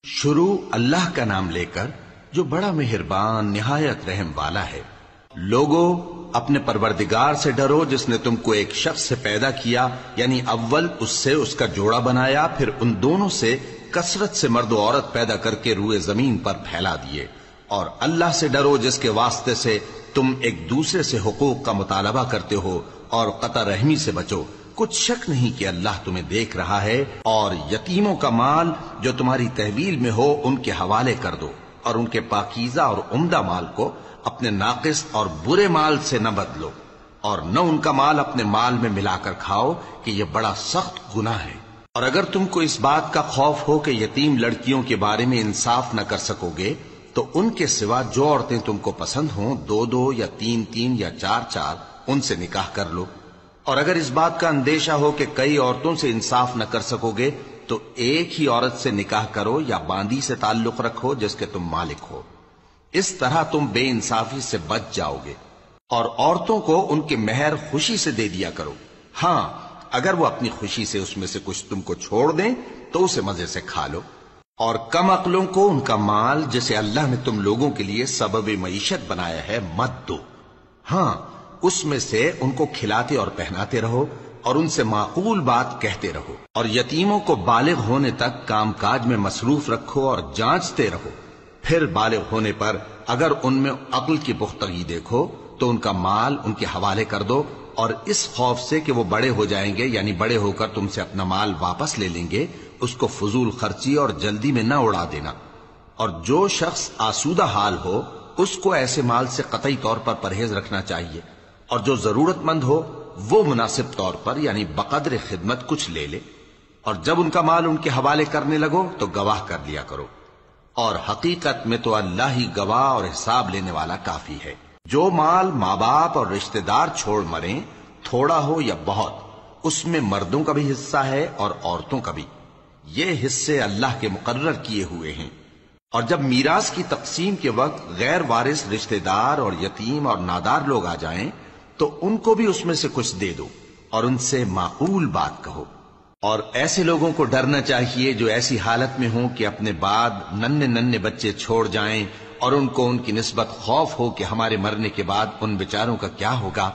شروع اللہ کا نام لے کر جو بڑا مہربان نہایت رحم والا ہے۔ لوگو اپنے پروردگار سے ڈرو جس نے تم کو ایک شخص سے پیدا کیا، یعنی اول اس سے اس کا جوڑا بنایا، پھر ان دونوں سے کثرت سے مرد و عورت پیدا کر کے روئے زمین پر پھیلا دیے۔ اور اللہ سے ڈرو جس کے واسطے سے تم ایک دوسرے سے حقوق کا مطالبہ کرتے ہو، اور قطع رحمی سے بچو۔ کچھ شک نہیں کہ اللہ تمہیں دیکھ رہا ہے۔ اور یتیموں کا مال جو تمہاری تحویل میں ہو ان کے حوالے کر دو، اور ان کے پاکیزہ اور عمدہ مال کو اپنے ناقص اور برے مال سے نہ بدلو، اور نہ ان کا مال اپنے مال میں ملا کر کھاؤ کہ یہ بڑا سخت گناہ ہے۔ اور اگر تم کو اس بات کا خوف ہو کہ یتیم لڑکیوں کے بارے میں انصاف نہ کر سکو گے تو ان کے سوا جو عورتیں تم کو پسند ہوں، 2 یا 3 یا 4 ان سے نکاح کر لو۔ اور اگر اس بات کا اندیشہ ہو کہ کئی عورتوں سے انصاف نہ کر سکو گے تو ایک ہی عورت سے نکاح کرو یا باندی سے تعلق رکھو جس کے تم مالک ہو۔ اس طرح تم بے انصافی سے بچ جاؤ گے۔ اور عورتوں کو ان کے مہر خوشی سے دے دیا کرو۔ ہاں، اگر وہ اپنی خوشی سے اس میں سے کچھ تم کو چھوڑ دیں تو اسے مزے سے کھا لو۔ اور کم عقلوں کو ان کا مال جسے اللہ نے تم لوگوں کے لیے سبب معیشت بنایا ہے مت دو۔ ہاں، اس میں سے ان کو کھلاتے اور پہناتے رہو اور ان سے معقول بات کہتے رہو۔ اور یتیموں کو بالغ ہونے تک کام کاج میں مصروف رکھو اور جانچتے رہو۔ پھر بالغ ہونے پر اگر ان میں عقل کی پختگی دیکھو تو ان کا مال ان کے حوالے کر دو، اور اس خوف سے کہ وہ بڑے ہو جائیں گے، یعنی بڑے ہو کر تم سے اپنا مال واپس لے لیں گے، اس کو فضول خرچی اور جلدی میں نہ اڑا دینا۔ اور جو شخص آسودہ حال ہو اس کو ایسے مال سے قطعی طور پر پرہیز رکھنا چاہیے، اور جو ضرورت مند ہو وہ مناسب طور پر یعنی بقدر خدمت کچھ لے لے۔ اور جب ان کا مال ان کے حوالے کرنے لگو تو گواہ کر لیا کرو، اور حقیقت میں تو اللہ ہی گواہ اور حساب لینے والا کافی ہے۔ جو مال ماں باپ اور رشتہ دار چھوڑ مریں، تھوڑا ہو یا بہت، اس میں مردوں کا بھی حصہ ہے اور عورتوں کا بھی۔ یہ حصے اللہ کے مقرر کیے ہوئے ہیں۔ اور جب میراث کی تقسیم کے وقت غیر وارث رشتہ دار اور یتیم اور نادار لوگ آ جائیں تو ان کو بھی اس میں سے کچھ دے دو، اور ان سے معقول بات کہو۔ اور ایسے لوگوں کو ڈرنا چاہیے جو ایسی حالت میں ہوں کہ اپنے بعد ننھے بچے چھوڑ جائیں، اور ان کو ان کی نسبت خوف ہو کہ ہمارے مرنے کے بعد ان بیچاروں کا کیا ہوگا۔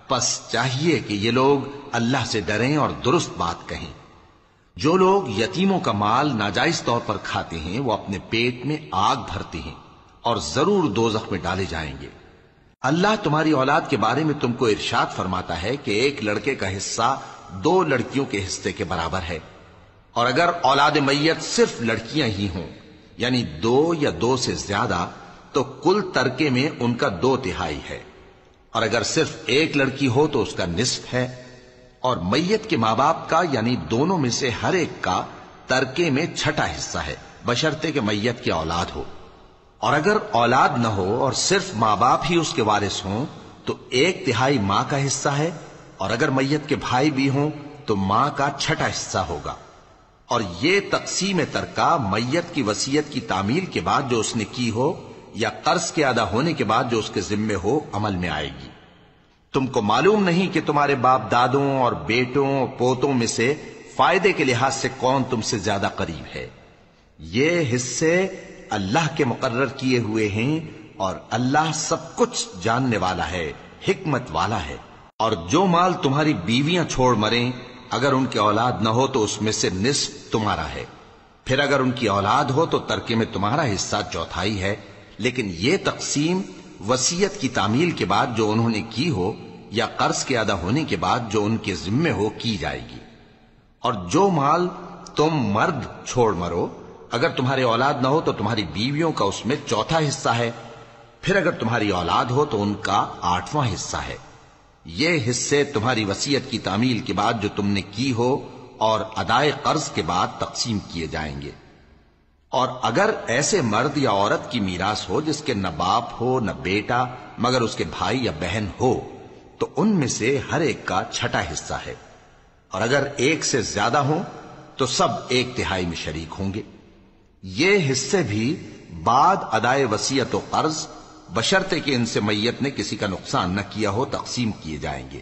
پس چاہیے کہ یہ لوگ اللہ سے ڈریں اور درست بات کہیں۔ جو لوگ یتیموں کا مال ناجائز طور پر کھاتے ہیں وہ اپنے پیٹ میں آگ بھرتے ہیں اور ضرور دوزخ میں ڈالے جائیں گے۔ اللہ تمہاری اولاد کے بارے میں تم کو ارشاد فرماتا ہے کہ ایک لڑکے کا حصہ 2 لڑکیوں کے حصے کے برابر ہے، اور اگر اولاد میت صرف لڑکیاں ہی ہوں یعنی 2 یا 2 سے زیادہ تو کل ترکے میں ان کا 2/3 ہے، اور اگر صرف ایک لڑکی ہو تو اس کا نصف ہے۔ اور میت کے ماں باپ کا یعنی دونوں میں سے ہر ایک کا ترکے میں 6واں حصہ ہے، بشرطے کہ میت کی اولاد ہو۔ اور اگر اولاد نہ ہو اور صرف ماں باپ ہی اس کے وارث ہوں تو 1/3 ماں کا حصہ ہے، اور اگر میت کے بھائی بھی ہوں تو ماں کا 6واں حصہ ہوگا۔ اور یہ تقسیم ترکہ میت کی وصیت کی تعمیل کے بعد جو اس نے کی ہو یا قرض کے ادا ہونے کے بعد جو اس کے ذمے ہو عمل میں آئے گی۔ تم کو معلوم نہیں کہ تمہارے باپ دادوں اور بیٹوں اور پوتوں میں سے فائدے کے لحاظ سے کون تم سے زیادہ قریب ہے۔ یہ حصے اللہ کے مقرر کیے ہوئے ہیں، اور اللہ سب کچھ جاننے والا ہے، حکمت والا ہے۔ اور جو مال تمہاری بیویاں چھوڑ مریں اگر ان کی اولاد نہ ہو تو اس میں سے نصف تمہارا ہے، پھر اگر ان کی اولاد ہو تو ترکے میں تمہارا حصہ 1/4 ہے۔ لیکن یہ تقسیم وصیت کی تعمیل کے بعد جو انہوں نے کی ہو یا قرض کے ادا ہونے کے بعد جو ان کے ذمے ہو کی جائے گی۔ اور جو مال تم مرد چھوڑ مرو اگر تمہاری اولاد نہ ہو تو تمہاری بیویوں کا اس میں 1/4 حصہ ہے، پھر اگر تمہاری اولاد ہو تو ان کا 8واں حصہ ہے۔ یہ حصے تمہاری وصیت کی تعمیل کے بعد جو تم نے کی ہو اور ادائے قرض کے بعد تقسیم کیے جائیں گے۔ اور اگر ایسے مرد یا عورت کی میراث ہو جس کے نہ باپ ہو نہ بیٹا مگر اس کے بھائی یا بہن ہو تو ان میں سے ہر ایک کا 6واں حصہ ہے، اور اگر ایک سے زیادہ ہوں تو سب 1/3 میں شریک ہوں گے۔ یہ حصے بھی بعد ادائے وصیت و قرض بشرطے کہ ان سے میت نے کسی کا نقصان نہ کیا ہو تقسیم کیے جائیں گے۔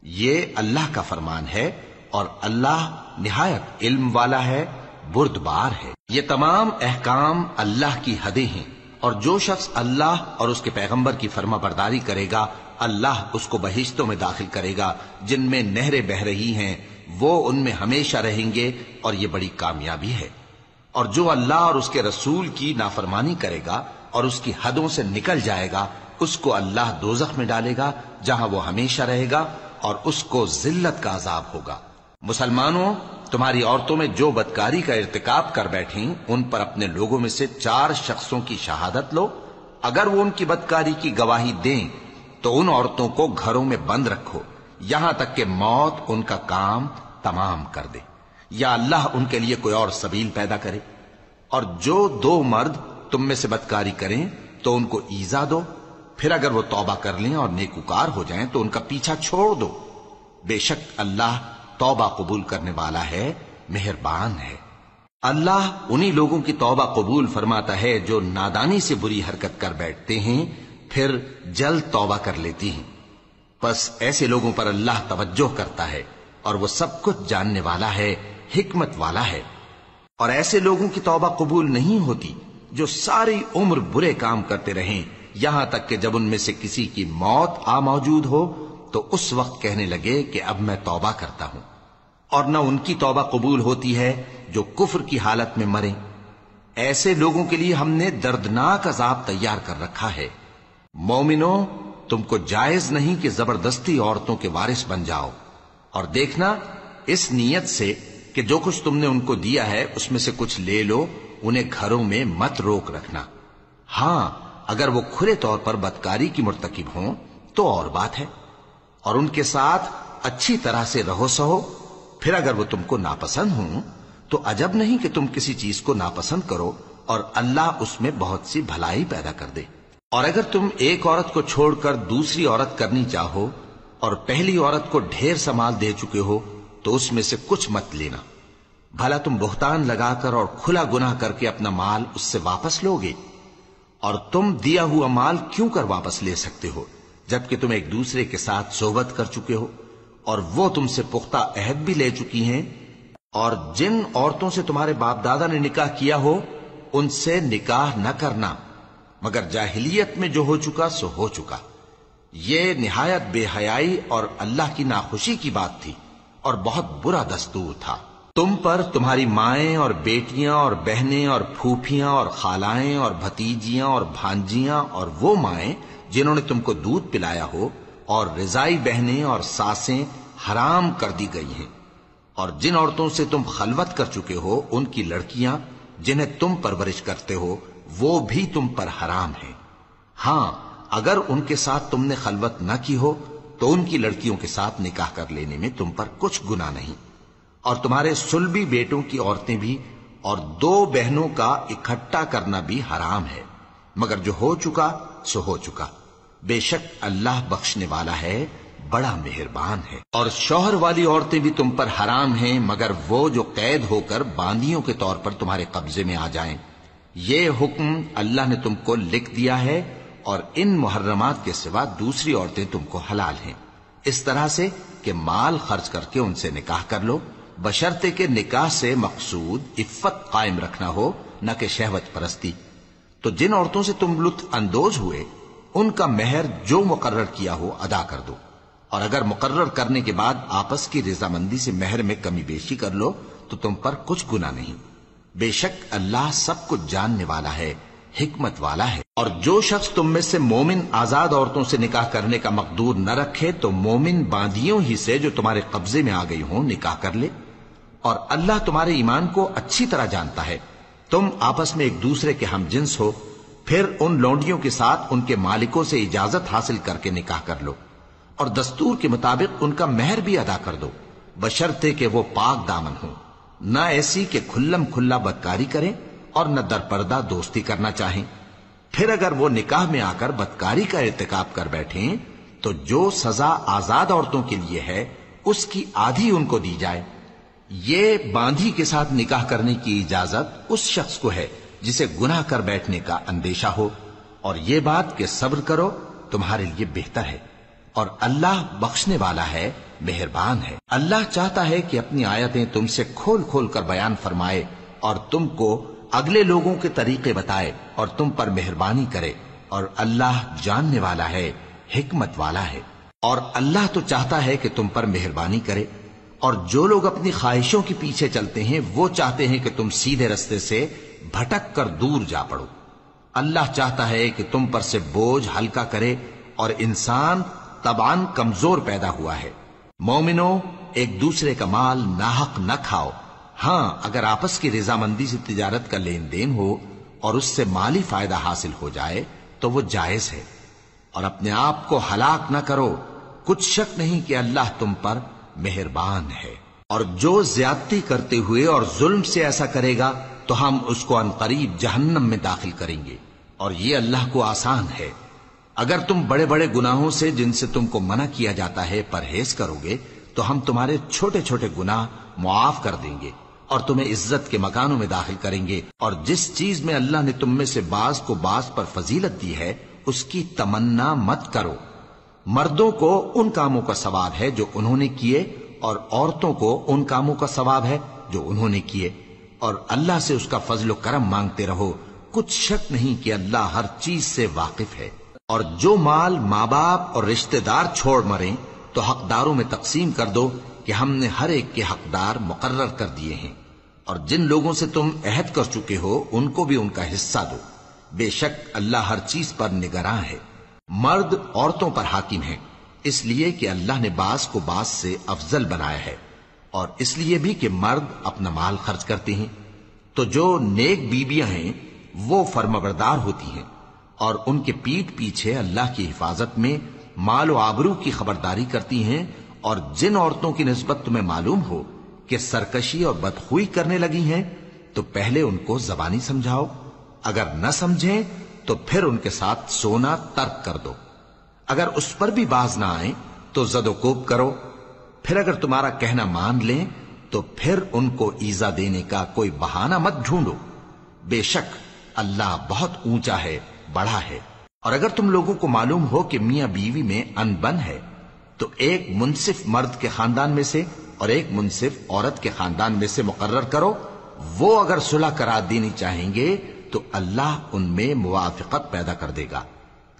یہ اللہ کا فرمان ہے، اور اللہ نہایت علم والا ہے، بردبار ہے۔ یہ تمام احکام اللہ کی حدیں ہیں، اور جو شخص اللہ اور اس کے پیغمبر کی فرما برداری کرے گا اللہ اس کو بہشتوں میں داخل کرے گا جن میں نہریں بہ رہی ہیں، وہ ان میں ہمیشہ رہیں گے، اور یہ بڑی کامیابی ہے۔ اور جو اللہ اور اس کے رسول کی نافرمانی کرے گا اور اس کی حدوں سے نکل جائے گا اس کو اللہ دوزخ میں ڈالے گا جہاں وہ ہمیشہ رہے گا، اور اس کو ذلت کا عذاب ہوگا۔ مسلمانوں، تمہاری عورتوں میں جو بدکاری کا ارتکاب کر بیٹھیں ان پر اپنے لوگوں میں سے 4 شخصوں کی شہادت لو۔ اگر وہ ان کی بدکاری کی گواہی دیں تو ان عورتوں کو گھروں میں بند رکھو یہاں تک کہ موت ان کا کام تمام کر دے، یا اللہ ان کے لیے کوئی اور سبیل پیدا کرے۔ اور جو 2 مرد تم میں سے بدکاری کریں تو ان کو ایذا دو، پھر اگر وہ توبہ کر لیں اور نیکوکار ہو جائیں تو ان کا پیچھا چھوڑ دو۔ بے شک اللہ توبہ قبول کرنے والا ہے، مہربان ہے۔ اللہ انہی لوگوں کی توبہ قبول فرماتا ہے جو نادانی سے بری حرکت کر بیٹھتے ہیں پھر جلد توبہ کر لیتی ہیں، پس ایسے لوگوں پر اللہ توجہ کرتا ہے اور وہ سب کچھ جاننے والا ہے، حکمت والا ہے۔ اور ایسے لوگوں کی توبہ قبول نہیں ہوتی جو ساری عمر برے کام کرتے رہیں یہاں تک کہ جب ان میں سے کسی کی موت آ موجود ہو تو اس وقت کہنے لگے کہ اب میں توبہ کرتا ہوں۔ اور نہ ان کی توبہ قبول ہوتی ہے جو کفر کی حالت میں مریں۔ ایسے لوگوں کے لیے ہم نے دردناک عذاب تیار کر رکھا ہے۔ مومنوں، تم کو جائز نہیں کہ زبردستی عورتوں کے وارث بن جاؤ، اور دیکھنا اس نیت سے کہ جو کچھ تم نے ان کو دیا ہے اس میں سے کچھ لے لو، انہیں گھروں میں مت روک رکھنا۔ ہاں، اگر وہ کھلے طور پر بدکاری کی مرتکب ہوں تو اور بات ہے، اور ان کے ساتھ اچھی طرح سے رہو سہو۔ پھر اگر وہ تم کو ناپسند ہوں تو عجب نہیں کہ تم کسی چیز کو ناپسند کرو، اور اللہ اس میں بہت سی بھلائی پیدا کر دے۔ اور اگر تم ایک عورت کو چھوڑ کر دوسری عورت کرنی چاہو اور پہلی عورت کو ڈھیر سا مال دے چکے ہو تو اس میں سے کچھ مت لینا، بھلا تم بہتان لگا کر اور کھلا گناہ کر کے اپنا مال اس سے واپس لوگے؟ اور تم دیا ہوا مال کیوں کر واپس لے سکتے ہو جبکہ تم ایک دوسرے کے ساتھ صحبت کر چکے ہو اور وہ تم سے پختہ عہد بھی لے چکی ہیں؟ اور جن عورتوں سے تمہارے باپ دادا نے نکاح کیا ہو ان سے نکاح نہ کرنا مگر جاہلیت میں جو ہو چکا سو ہو چکا۔ یہ نہایت بے حیائی اور اللہ کی ناخوشی کی بات تھی اور بہت برا دستور تھا۔ تم پر تمہاری مائیں اور بیٹیاں اور بہنیں اور پھوپھیاں اور خالائیں اور بھتیجیاں اور بھانجیاں اور وہ مائیں جنہوں نے تم کو دودھ پلایا ہو اور رضائی بہنیں اور ساسیں حرام کر دی گئی ہیں، اور جن عورتوں سے تم خلوت کر چکے ہو ان کی لڑکیاں جنہیں تم پرورش کرتے ہو وہ بھی تم پر حرام ہیں۔ ہاں، اگر ان کے ساتھ تم نے خلوت نہ کی ہو تو ان کی لڑکیوں کے ساتھ نکاح کر لینے میں تم پر کچھ گناہ نہیں۔ اور تمہارے صلبی بیٹوں کی عورتیں بھی اور 2 بہنوں کا اکٹھا کرنا بھی حرام ہے، مگر جو ہو چکا سو ہو چکا۔ بے شک اللہ بخشنے والا ہے، بڑا مہربان ہے۔ اور شوہر والی عورتیں بھی تم پر حرام ہیں مگر وہ جو قید ہو کر باندیوں کے طور پر تمہارے قبضے میں آ جائیں۔ یہ حکم اللہ نے تم کو لکھ دیا ہے، اور ان محرمات کے سوا دوسری عورتیں تم کو حلال ہیں، اس طرح سے کہ مال خرچ کر کے ان سے نکاح کر لو، بشرطے کہ نکاح سے مقصود عفت قائم رکھنا ہو نہ کہ شہوت پرستی۔ تو جن عورتوں سے تم لطف اندوز ہوئے ان کا مہر جو مقرر کیا ہو ادا کر دو، اور اگر مقرر کرنے کے بعد آپس کی رضامندی سے مہر میں کمی بیشی کر لو تو تم پر کچھ گناہ نہیں۔ بے شک اللہ سب کچھ جاننے والا ہے، حکمت والا ہے۔ اور جو شخص تم میں سے مومن آزاد عورتوں سے نکاح کرنے کا مقدور نہ رکھے تو مومن باندیوں ہی سے جو تمہارے قبضے میں آ گئی ہوں نکاح کر لے، اور اللہ تمہارے ایمان کو اچھی طرح جانتا ہے۔ تم آپس میں ایک دوسرے کے ہم جنس ہو، پھر ان لونڈیوں کے ساتھ ان کے مالکوں سے اجازت حاصل کر کے نکاح کر لو، اور دستور کے مطابق ان کا مہر بھی ادا کر دو، بشرطے کہ وہ پاک دامن ہوں، نہ ایسی کہ کھلم کھلا بدکاری کریں اور نہ درپردہ دوستی کرنا چاہیں۔ پھر اگر وہ نکاح میں آ کر بدکاری کا ارتکاب کر بیٹھیں تو جو سزا آزاد عورتوں کے لیے ہے اس کی آدھی ان کو دی جائے۔ یہ باندھی کے ساتھ نکاح کرنے کی اجازت اس شخص کو ہے جسے گناہ کر بیٹھنے کا اندیشہ ہو، اور یہ بات کہ صبر کرو تمہارے لیے بہتر ہے، اور اللہ بخشنے والا ہے، مہربان ہے۔ اللہ چاہتا ہے کہ اپنی آیتیں تم سے کھول کھول کر بیان فرمائے اور تم کو اگلے لوگوں کے طریقے بتائے اور تم پر مہربانی کرے، اور اللہ جاننے والا ہے، حکمت والا ہے۔ اور اللہ تو چاہتا ہے کہ تم پر مہربانی کرے، اور جو لوگ اپنی خواہشوں کے پیچھے چلتے ہیں وہ چاہتے ہیں کہ تم سیدھے رستے سے بھٹک کر دور جا پڑو۔ اللہ چاہتا ہے کہ تم پر سے بوجھ ہلکا کرے، اور انسان طبعاً کمزور پیدا ہوا ہے۔ مومنو، ایک دوسرے کا مال ناحق نہ کھاؤ۔ ہاں، اگر آپس کی رضامندی سے تجارت کا لین دین ہو اور اس سے مالی فائدہ حاصل ہو جائے تو وہ جائز ہے، اور اپنے آپ کو ہلاک نہ کرو، کچھ شک نہیں کہ اللہ تم پر مہربان ہے۔ اور جو زیادتی کرتے ہوئے اور ظلم سے ایسا کرے گا تو ہم اس کو عنقریب جہنم میں داخل کریں گے، اور یہ اللہ کو آسان ہے۔ اگر تم بڑے بڑے گناہوں سے جن سے تم کو منع کیا جاتا ہے پرہیز کرو گے تو ہم تمہارے چھوٹے چھوٹے گناہ معاف کر دیں گے اور تمہیں عزت کے مکانوں میں داخل کریں گے۔ اور جس چیز میں اللہ نے تم میں سے بعض کو بعض پر فضیلت دی ہے اس کی تمنا مت کرو۔ مردوں کو ان کاموں کا ثواب ہے جو انہوں نے کیے، اور عورتوں کو ان کاموں کا ثواب ہے جو انہوں نے کیے، اور اللہ سے اس کا فضل و کرم مانگتے رہو، کچھ شک نہیں کہ اللہ ہر چیز سے واقف ہے۔ اور جو مال ماں باپ اور رشتہ دار چھوڑ مریں تو حقداروں میں تقسیم کر دو کہ ہم نے ہر ایک کے حقدار مقرر کر دیے ہیں، اور جن لوگوں سے تم عہد کر چکے ہو ان کو بھی ان کا حصہ دو، بے شک اللہ ہر چیز پر نگراں ہے۔ مرد عورتوں پر حاکم ہیں، اس لیے کہ اللہ نے بعض کو بعض سے افضل بنایا ہے، اور اس لیے بھی کہ مرد اپنا مال خرچ کرتے ہیں، تو جو نیک بیویاں ہیں وہ فرمانبردار ہوتی ہیں، اور ان کے پیٹھ پیچھے اللہ کی حفاظت میں مال و آبرو کی خبرداری کرتی ہیں۔ اور جن عورتوں کی نسبت تمہیں معلوم ہو کہ سرکشی اور بدخوئی کرنے لگی ہیں تو پہلے ان کو زبانی سمجھاؤ، اگر نہ سمجھیں تو پھر ان کے ساتھ سونا ترک کر دو۔ اگر اس پر بھی باز نہ آئیں تو زد و کوب کرو، پھر اگر تمہارا کہنا مان لیں تو پھر ان کو ایذا دینے کا کوئی بہانہ مت ڈھونڈو، بے شک اللہ بہت اونچا ہے، بڑا ہے۔ اور اگر تم لوگوں کو معلوم ہو کہ میاں بیوی میں انبن ہے تو ایک منصف مرد کے خاندان میں سے اور ایک منصف عورت کے خاندان میں سے مقرر کرو، وہ اگر صلح کرا دینی چاہیں گے تو اللہ ان میں موافقت پیدا کر دے گا۔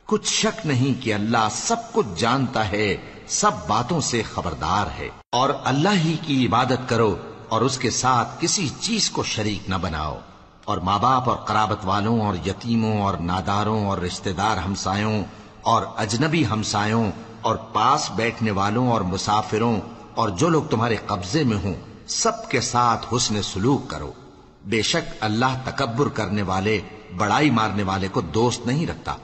کچھ شک نہیں کہ اللہ سب کچھ جانتا ہے، سب باتوں سے خبردار ہے۔ اور اللہ ہی کی عبادت کرو اور اس کے ساتھ کسی چیز کو شریک نہ بناؤ، اور ماں باپ اور قرابت والوں اور یتیموں اور ناداروں اور رشتہ دار ہمسایوں اور اجنبی ہمسایوں اور پاس بیٹھنے والوں اور مسافروں اور جو لوگ تمہارے قبضے میں ہوں سب کے ساتھ حسن سلوک کرو، بے شک اللہ تکبر کرنے والے، بڑائی مارنے والے کو دوست نہیں رکھتا۔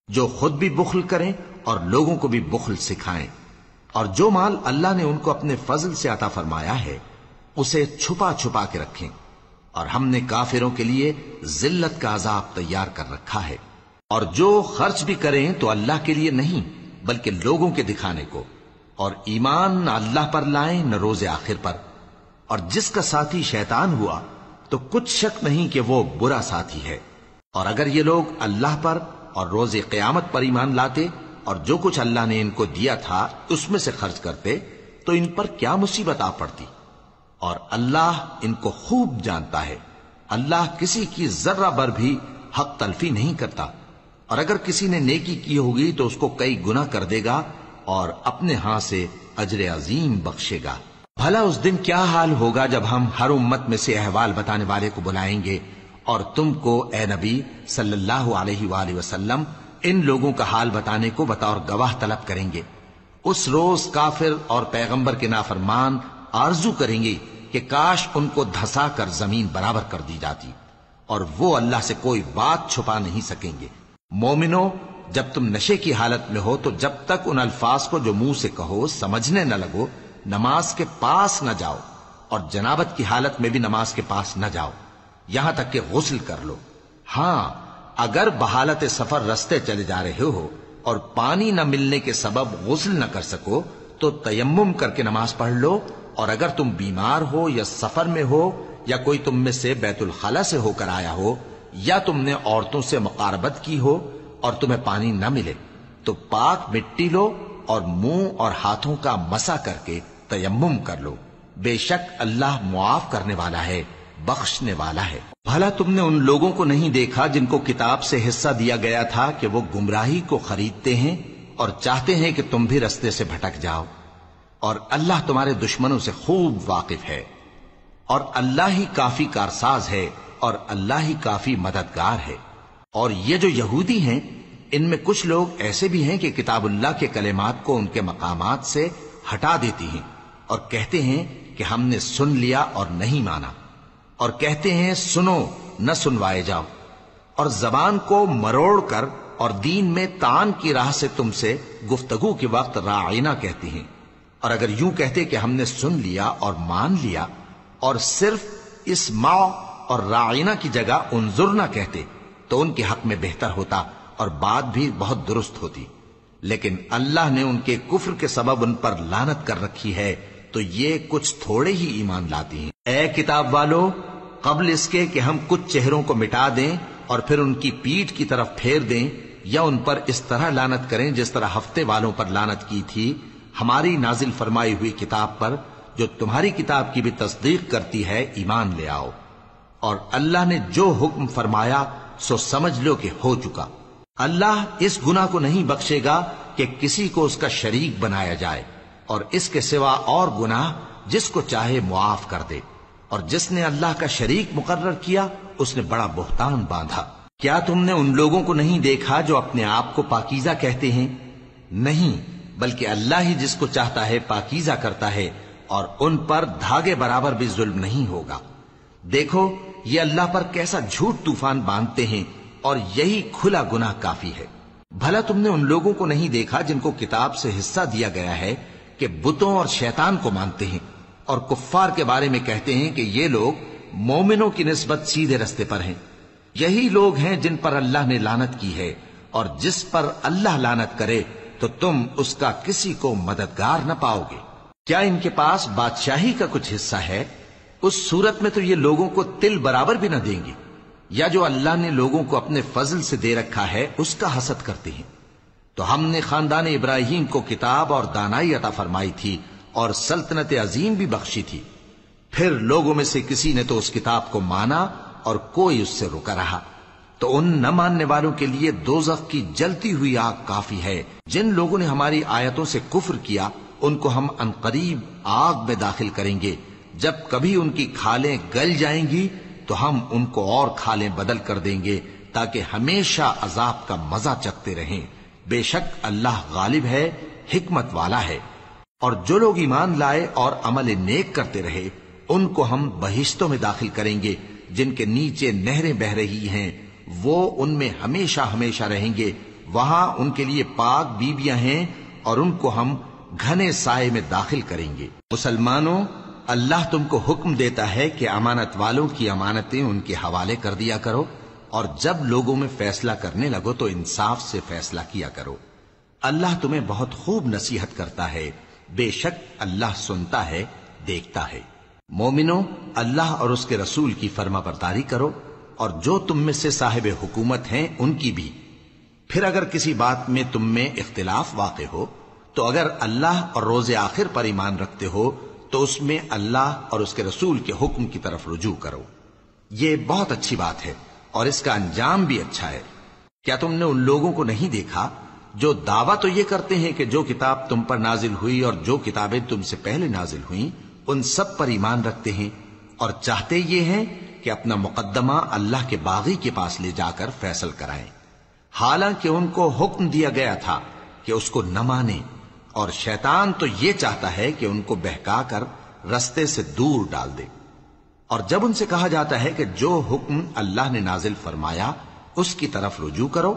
جو خود بھی بخل کریں اور لوگوں کو بھی بخل سکھائیں، اور جو مال اللہ نے ان کو اپنے فضل سے عطا فرمایا ہے اسے چھپا چھپا کے رکھیں، اور ہم نے کافروں کے لیے ذلت کا عذاب تیار کر رکھا ہے۔ اور جو خرچ بھی کریں تو اللہ کے لیے نہیں بلکہ لوگوں کے دکھانے کو، اور ایمان نہ اللہ پر لائیں نہ روز آخر پر۔ اور جس کا ساتھی شیطان ہوا تو کچھ شک نہیں کہ وہ برا ساتھی ہے۔ اور اگر یہ لوگ اللہ پر اور روز قیامت پر ایمان لاتے اور جو کچھ اللہ نے ان کو دیا تھا اس میں سے خرچ کرتے تو ان پر کیا مصیبت آ پڑتی، اور اللہ ان کو خوب جانتا ہے۔ اللہ کسی کی ذرہ بر بھی حق تلفی نہیں کرتا، اور اگر کسی نے نیکی کی ہوگی تو اس کو کئی گنا کر دے گا اور اپنے ہاں سے اجر عظیم بخشے گا۔ بھلا اس دن کیا حال ہوگا جب ہم ہر امت میں سے احوال بتانے والے کو بلائیں گے اور تم کو اے نبی صلی اللہ علیہ وآلہ وسلم ان لوگوں کا حال بتانے کو بطور گواہ طلب کریں گے۔ اس روز کافر اور پیغمبر کے نافرمان آرزو کریں گے کہ کاش ان کو دھسا کر زمین برابر کر دی جاتی، اور وہ اللہ سے کوئی بات چھپا نہیں سکیں گے۔ مومنو، جب تم نشے کی حالت میں ہو تو جب تک ان الفاظ کو جو منہ سے کہو سمجھنے نہ لگو نماز کے پاس نہ جاؤ، اور جنابت کی حالت میں بھی نماز کے پاس نہ جاؤ یہاں تک کہ غسل کر لو۔ ہاں، اگر بحالت سفر رستے چلے جا رہے ہو اور پانی نہ ملنے کے سبب غسل نہ کر سکو تو تیمم کر کے نماز پڑھ لو، اور اگر تم بیمار ہو یا سفر میں ہو یا کوئی تم میں سے بیت الخلا سے ہو کر آیا ہو یا تم نے عورتوں سے مقاربت کی ہو اور تمہیں پانی نہ ملے تو پاک مٹی لو اور منہ اور ہاتھوں کا مسح کر کے تیمم کر لو، بے شک اللہ معاف کرنے والا ہے، بخشنے والا ہے۔ بھلا تم نے ان لوگوں کو نہیں دیکھا جن کو کتاب سے حصہ دیا گیا تھا کہ وہ گمراہی کو خریدتے ہیں اور چاہتے ہیں کہ تم بھی رستے سے بھٹک جاؤ، اور اللہ تمہارے دشمنوں سے خوب واقف ہے، اور اللہ ہی کافی کارساز ہے، اور اللہ ہی کافی مددگار ہے۔ اور یہ جو یہودی ہیں، ان میں کچھ لوگ ایسے بھی ہیں کہ کتاب اللہ کے کلمات کو ان کے مقامات سے ہٹا دیتی ہیں اور کہتے ہیں کہ ہم نے سن لیا اور نہیں مانا، اور کہتے ہیں سنو نہ سنوائے جاؤ، اور زبان کو مروڑ کر اور دین میں طعن کی راہ سے تم سے گفتگو کے وقت راعینا کہتی ہیں۔ اور اگر یوں کہتے کہ ہم نے سن لیا اور مان لیا، اور صرف اسمع اور راعینا کی جگہ انظرنا کہتے، تو ان کے حق میں بہتر ہوتا اور بات بھی بہت درست ہوتی۔ لیکن اللہ نے ان کے کفر کے سبب ان پر لعنت کر رکھی ہے، تو یہ کچھ تھوڑے ہی ایمان لاتی ہیں۔ اے کتاب والو، قبل اس کے کہ ہم کچھ چہروں کو مٹا دیں اور پھر ان کی پیٹھ کی طرف پھیر دیں یا ان پر اس طرح لعنت کریں جس طرح ہفتے والوں پر لعنت کی تھی، ہماری نازل فرمائی ہوئی کتاب پر جو تمہاری کتاب کی بھی تصدیق کرتی ہے ایمان لے آؤ۔ اور اللہ نے جو حکم فرمایا سو سمجھ لو کہ ہو چکا۔ اللہ اس گناہ کو نہیں بخشے گا کہ کسی کو اس کا شریک بنایا جائے، اور اس کے سوا اور گناہ جس کو چاہے معاف کر دے، اور جس نے اللہ کا شریک مقرر کیا اس نے بڑا بہتان باندھا۔ کیا تم نے ان لوگوں کو نہیں دیکھا جو اپنے آپ کو پاکیزہ کہتے ہیں؟ نہیں، بلکہ اللہ ہی جس کو چاہتا ہے پاکیزہ کرتا ہے، اور ان پر دھاگے برابر بھی ظلم نہیں ہوگا۔ دیکھو یہ اللہ پر کیسا جھوٹ طوفان باندھتے ہیں، اور یہی کھلا گناہ کافی ہے۔ بھلا تم نے ان لوگوں کو نہیں دیکھا جن کو کتاب سے حصہ دیا گیا ہے کہ بتوں اور شیطان کو مانتے ہیں، اور کفار کے بارے میں کہتے ہیں کہ یہ لوگ مومنوں کی نسبت سیدھے رستے پر ہیں۔ یہی لوگ ہیں جن پر اللہ نے لعنت کی ہے، اور جس پر اللہ لعنت کرے تو تم اس کا کسی کو مددگار نہ پاؤ گے۔ کیا ان کے پاس بادشاہی کا کچھ حصہ ہے؟ اس صورت میں تو یہ لوگوں کو تل برابر بھی نہ دیں گے۔ یا جو اللہ نے لوگوں کو اپنے فضل سے دے رکھا ہے اس کا حسد کرتے ہیں۔ تو ہم نے خاندان ابراہیم کو کتاب اور دانائی عطا فرمائی تھی اور سلطنت عظیم بھی بخشی تھی۔ پھر لوگوں میں سے کسی نے تو اس کتاب کو مانا اور کوئی اس سے رکا رہا، تو ان نہ ماننے والوں کے لیے دوزخ کی جلتی ہوئی آگ کافی ہے۔ جن لوگوں نے ہماری آیتوں سے کفر کیا ان کو ہم عنقریب آگ میں داخل کریں گے۔ جب کبھی ان کی کھالیں گل جائیں گی تو ہم ان کو اور کھالیں بدل کر دیں گے تاکہ ہمیشہ عذاب کا مزہ چکھتے رہیں۔ بے شک اللہ غالب ہے، حکمت والا ہے۔ اور جو لوگ ایمان لائے اور عمل نیک کرتے رہے ان کو ہم بہشتوں میں داخل کریں گے جن کے نیچے نہریں بہ رہی ہیں، وہ ان میں ہمیشہ ہمیشہ رہیں گے۔ وہاں ان کے لیے پاک بیویاں ہیں اور ان کو ہم گھنے سائے میں داخل کریں گے۔ مسلمانوں، اللہ تم کو حکم دیتا ہے کہ امانت والوں کی امانتیں ان کے حوالے کر دیا کرو، اور جب لوگوں میں فیصلہ کرنے لگو تو انصاف سے فیصلہ کیا کرو۔ اللہ تمہیں بہت خوب نصیحت کرتا ہے، بے شک اللہ سنتا ہے، دیکھتا ہے۔ مومنوں، اللہ اور اس کے رسول کی فرما برداری کرو، اور جو تم میں سے صاحب حکومت ہیں ان کی بھی۔ پھر اگر کسی بات میں تم میں اختلاف واقع ہو تو اگر اللہ اور روز آخر پر ایمان رکھتے ہو تو اس میں اللہ اور اس کے رسول کے حکم کی طرف رجوع کرو۔ یہ بہت اچھی بات ہے اور اس کا انجام بھی اچھا ہے۔ کیا تم نے ان لوگوں کو نہیں دیکھا جو دعویٰ تو یہ کرتے ہیں کہ جو کتاب تم پر نازل ہوئی اور جو کتابیں تم سے پہلے نازل ہوئیں ان سب پر ایمان رکھتے ہیں، اور چاہتے یہ ہیں کہ اپنا مقدمہ اللہ کے باغی کے پاس لے جا کر فیصل کرائیں، حالانکہ ان کو حکم دیا گیا تھا کہ اس کو نہ مانیں، اور شیطان تو یہ چاہتا ہے کہ ان کو بہکا کر رستے سے دور ڈال دے۔ اور جب ان سے کہا جاتا ہے کہ جو حکم اللہ نے نازل فرمایا اس کی طرف رجوع کرو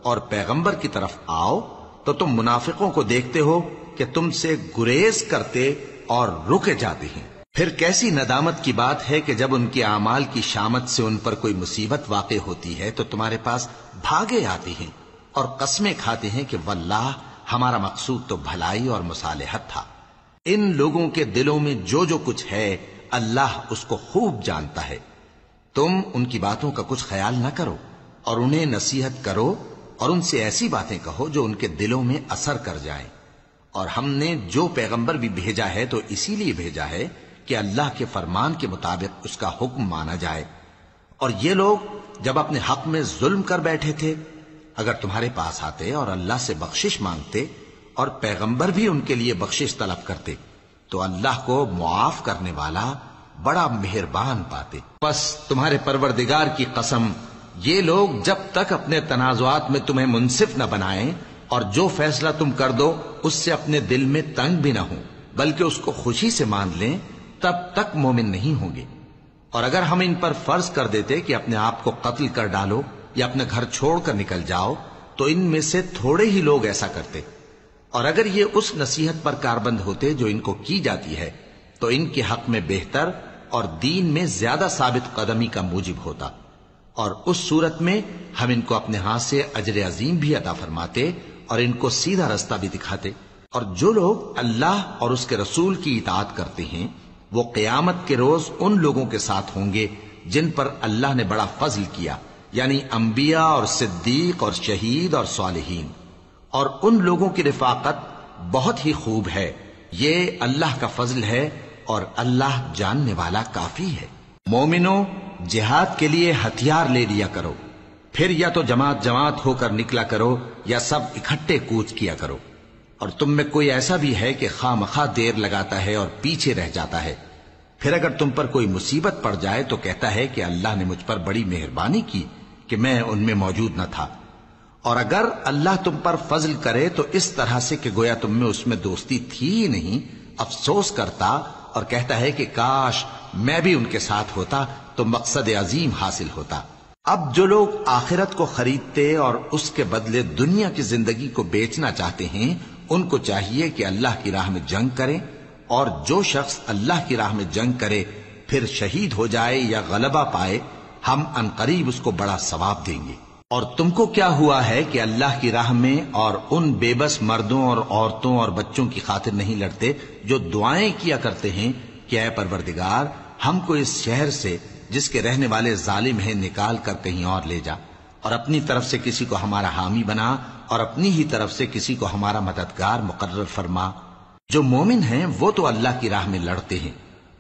اور پیغمبر کی طرف آؤ، تو تم منافقوں کو دیکھتے ہو کہ تم سے گریز کرتے اور رکے جاتے ہیں۔ پھر کیسی ندامت کی بات ہے کہ جب ان کے اعمال کی شامت سے ان پر کوئی مصیبت واقع ہوتی ہے تو تمہارے پاس بھاگے آتے ہیں اور قسمیں کھاتے ہیں کہ واللہ ہمارا مقصود تو بھلائی اور مصالحت تھا۔ ان لوگوں کے دلوں میں جو جو کچھ ہے اللہ اس کو خوب جانتا ہے۔ تم ان کی باتوں کا کچھ خیال نہ کرو اور انہیں نصیحت کرو اور ان سے ایسی باتیں کہو جو ان کے دلوں میں اثر کر جائیں۔ اور ہم نے جو پیغمبر بھی بھیجا ہے تو اسی لیے بھیجا ہے کہ اللہ کے فرمان کے مطابق اس کا حکم مانا جائے۔ اور یہ لوگ جب اپنے حق میں ظلم کر بیٹھے تھے، اگر تمہارے پاس آتے اور اللہ سے بخشش مانگتے اور پیغمبر بھی ان کے لیے بخشش طلب کرتے تو اللہ کو معاف کرنے والا بڑا مہربان پاتے۔ پس تمہارے پروردگار کی قسم، یہ لوگ جب تک اپنے تنازعات میں تمہیں منصف نہ بنائیں اور جو فیصلہ تم کر دو اس سے اپنے دل میں تنگ بھی نہ ہوں بلکہ اس کو خوشی سے مان لیں، تب تک مومن نہیں ہوں گے۔ اور اگر ہم ان پر فرض کر دیتے کہ اپنے آپ کو قتل کر ڈالو یا اپنا گھر چھوڑ کر نکل جاؤ تو ان میں سے تھوڑے ہی لوگ ایسا کرتے، اور اگر یہ اس نصیحت پر کاربند ہوتے جو ان کو کی جاتی ہے تو ان کے حق میں بہتر اور دین میں زیادہ ثابت قدمی کا موجب ہوتا، اور اس صورت میں ہم ان کو اپنے ہاتھ سے اجر عظیم بھی عطا فرماتے اور ان کو سیدھا رستہ بھی دکھاتے۔ اور جو لوگ اللہ اور اس کے رسول کی اطاعت کرتے ہیں وہ قیامت کے روز ان لوگوں کے ساتھ ہوں گے جن پر اللہ نے بڑا فضل کیا، یعنی انبیاء اور صدیق اور شہید اور صالحین، اور ان لوگوں کی رفاقت بہت ہی خوب ہے۔ یہ اللہ کا فضل ہے اور اللہ جاننے والا کافی ہے۔ مومنوں، جہاد کے لیے ہتھیار لے لیا کرو، پھر یا تو جماعت جماعت ہو کر نکلا کرو یا سب اکٹھے کوچ کیا کرو۔ اور تم میں کوئی ایسا بھی ہے کہ خواہ مخواہ دیر لگاتا ہے اور پیچھے رہ جاتا ہے، پھر اگر تم پر کوئی مصیبت پڑ جائے تو کہتا ہے کہ اللہ نے مجھ پر بڑی مہربانی کی کہ میں ان میں موجود نہ تھا۔ اور اگر اللہ تم پر فضل کرے تو اس طرح سے کہ گویا تم میں اس میں دوستی تھی ہی نہیں، افسوس کرتا اور کہتا ہے کہ کاش میں بھی ان کے ساتھ ہوتا تو مقصد عظیم حاصل ہوتا۔ اب جو لوگ آخرت کو خریدتے اور اس کے بدلے دنیا کی زندگی کو بیچنا چاہتے ہیں ان کو چاہیے کہ اللہ کی راہ میں جنگ کریں، اور جو شخص اللہ کی راہ میں جنگ کرے پھر شہید ہو جائے یا غلبہ پائے ہم عنقریب اس کو بڑا ثواب دیں گے۔ اور تم کو کیا ہوا ہے کہ اللہ کی راہ میں اور ان بے بس مردوں اور عورتوں اور بچوں کی خاطر نہیں لڑتے جو دعائیں کیا کرتے ہیں کہ اے پروردگار ہم کو اس شہر سے جس کے رہنے والے ظالم ہیں نکال کر کہیں اور لے جا، اور اپنی طرف سے کسی کو ہمارا حامی بنا اور اپنی ہی طرف سے کسی کو ہمارا مددگار مقرر فرما۔ جو مومن ہیں وہ تو اللہ کی راہ میں لڑتے ہیں،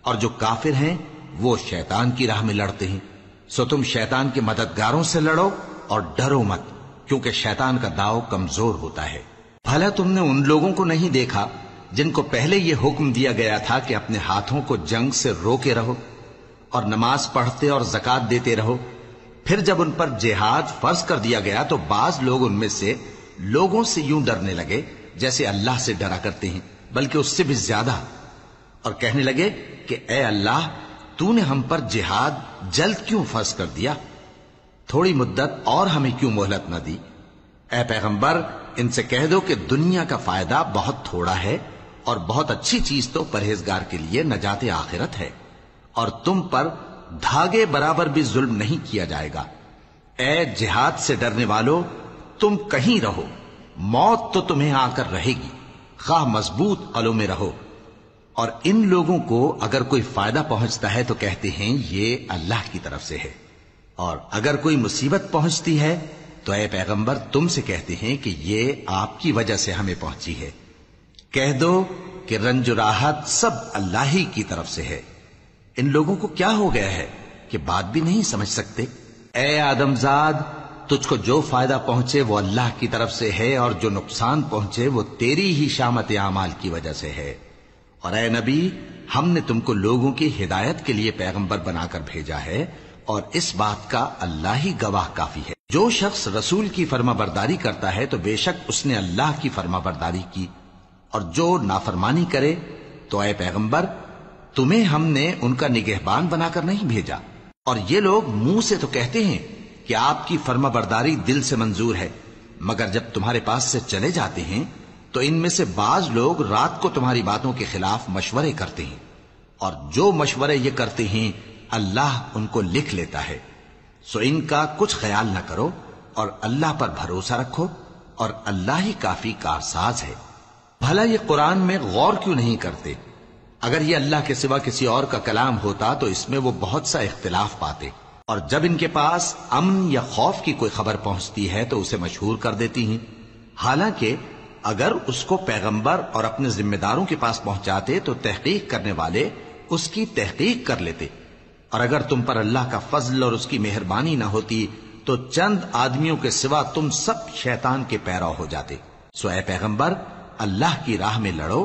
اور جو کافر ہیں وہ شیطان کی راہ میں لڑتے ہیں، سو تم شیطان کے مددگاروں سے لڑو اور ڈرو مت، کیونکہ شیطان کا داؤ کمزور ہوتا ہے۔ بھلا تم نے ان لوگوں کو نہیں دیکھا جن کو پہلے یہ حکم دیا گیا تھا کہ اپنے ہاتھوں کو جنگ سے روکے رہو اور نماز پڑھتے اور زکوٰۃ دیتے رہو، پھر جب ان پر جہاد فرض کر دیا گیا تو بعض لوگ ان میں سے لوگوں سے یوں ڈرنے لگے جیسے اللہ سے ڈرا کرتے ہیں، بلکہ اس سے بھی زیادہ، اور کہنے لگے کہ اے اللہ تو نے ہم پر جہاد جلد کیوں فرض کر دیا، تھوڑی مدت اور ہمیں کیوں مہلت نہ دی۔ اے پیغمبر ان سے کہہ دو کہ دنیا کا فائدہ بہت تھوڑا ہے اور بہت اچھی چیز تو پرہیزگار کے لیے نجات آخرت ہے، اور تم پر دھاگے برابر بھی ظلم نہیں کیا جائے گا۔ اے جہاد سے ڈرنے والو، تم کہیں رہو، موت تو تمہیں آ کر رہے گی، خواہ مضبوط قلعوں میں رہو۔ اور ان لوگوں کو اگر کوئی فائدہ پہنچتا ہے تو کہتے ہیں یہ اللہ کی طرف سے ہے، اور اگر کوئی مصیبت پہنچتی ہے تو اے پیغمبر تم سے کہتے ہیں کہ یہ آپ کی وجہ سے ہمیں پہنچی ہے۔ کہہ دو کہ رنج و راحت سب اللہ ہی کی طرف سے ہے۔ ان لوگوں کو کیا ہو گیا ہے کہ بات بھی نہیں سمجھ سکتے؟ اے آدم زاد، تجھ کو جو فائدہ پہنچے وہ اللہ کی طرف سے ہے، اور جو نقصان پہنچے وہ تیری ہی شامت اعمال کی وجہ سے ہے۔ اور اے نبی، ہم نے تم کو لوگوں کی ہدایت کے لیے پیغمبر بنا کر بھیجا ہے، اور اس بات کا اللہ ہی گواہ کافی ہے۔ جو شخص رسول کی فرما برداری کرتا ہے تو بے شک اس نے اللہ کی فرما برداری کی، اور جو نافرمانی کرے تو اے پیغمبر تمہیں ہم نے ان کا نگہبان بنا کر نہیں بھیجا۔ اور یہ لوگ منہ سے تو کہتے ہیں کہ آپ کی فرما برداری دل سے منظور ہے، مگر جب تمہارے پاس سے چلے جاتے ہیں تو ان میں سے بعض لوگ رات کو تمہاری باتوں کے خلاف مشورے کرتے ہیں، اور جو مشورے یہ کرتے ہیں اللہ ان کو لکھ لیتا ہے۔ سو ان کا کچھ خیال نہ کرو اور اللہ پر بھروسہ رکھو، اور اللہ ہی کافی کارساز ہے۔ بھلا یہ قرآن میں غور کیوں نہیں کرتے؟ اگر یہ اللہ کے سوا کسی اور کا کلام ہوتا تو اس میں وہ بہت سا اختلاف پاتے، اور جب ان کے پاس امن یا خوف کی کوئی خبر پہنچتی ہے تو اسے مشہور کر دیتی ہیں، حالانکہ اگر اس کو پیغمبر اور اپنے ذمہ داروں کے پاس پہنچاتے تو تحقیق کرنے والے اس کی تحقیق کر لیتے، اور اگر تم پر اللہ کا فضل اور اس کی مہربانی نہ ہوتی تو چند آدمیوں کے سوا تم سب شیطان کے پیرو ہو جاتے۔ سو اے پیغمبر، اللہ کی راہ میں لڑو،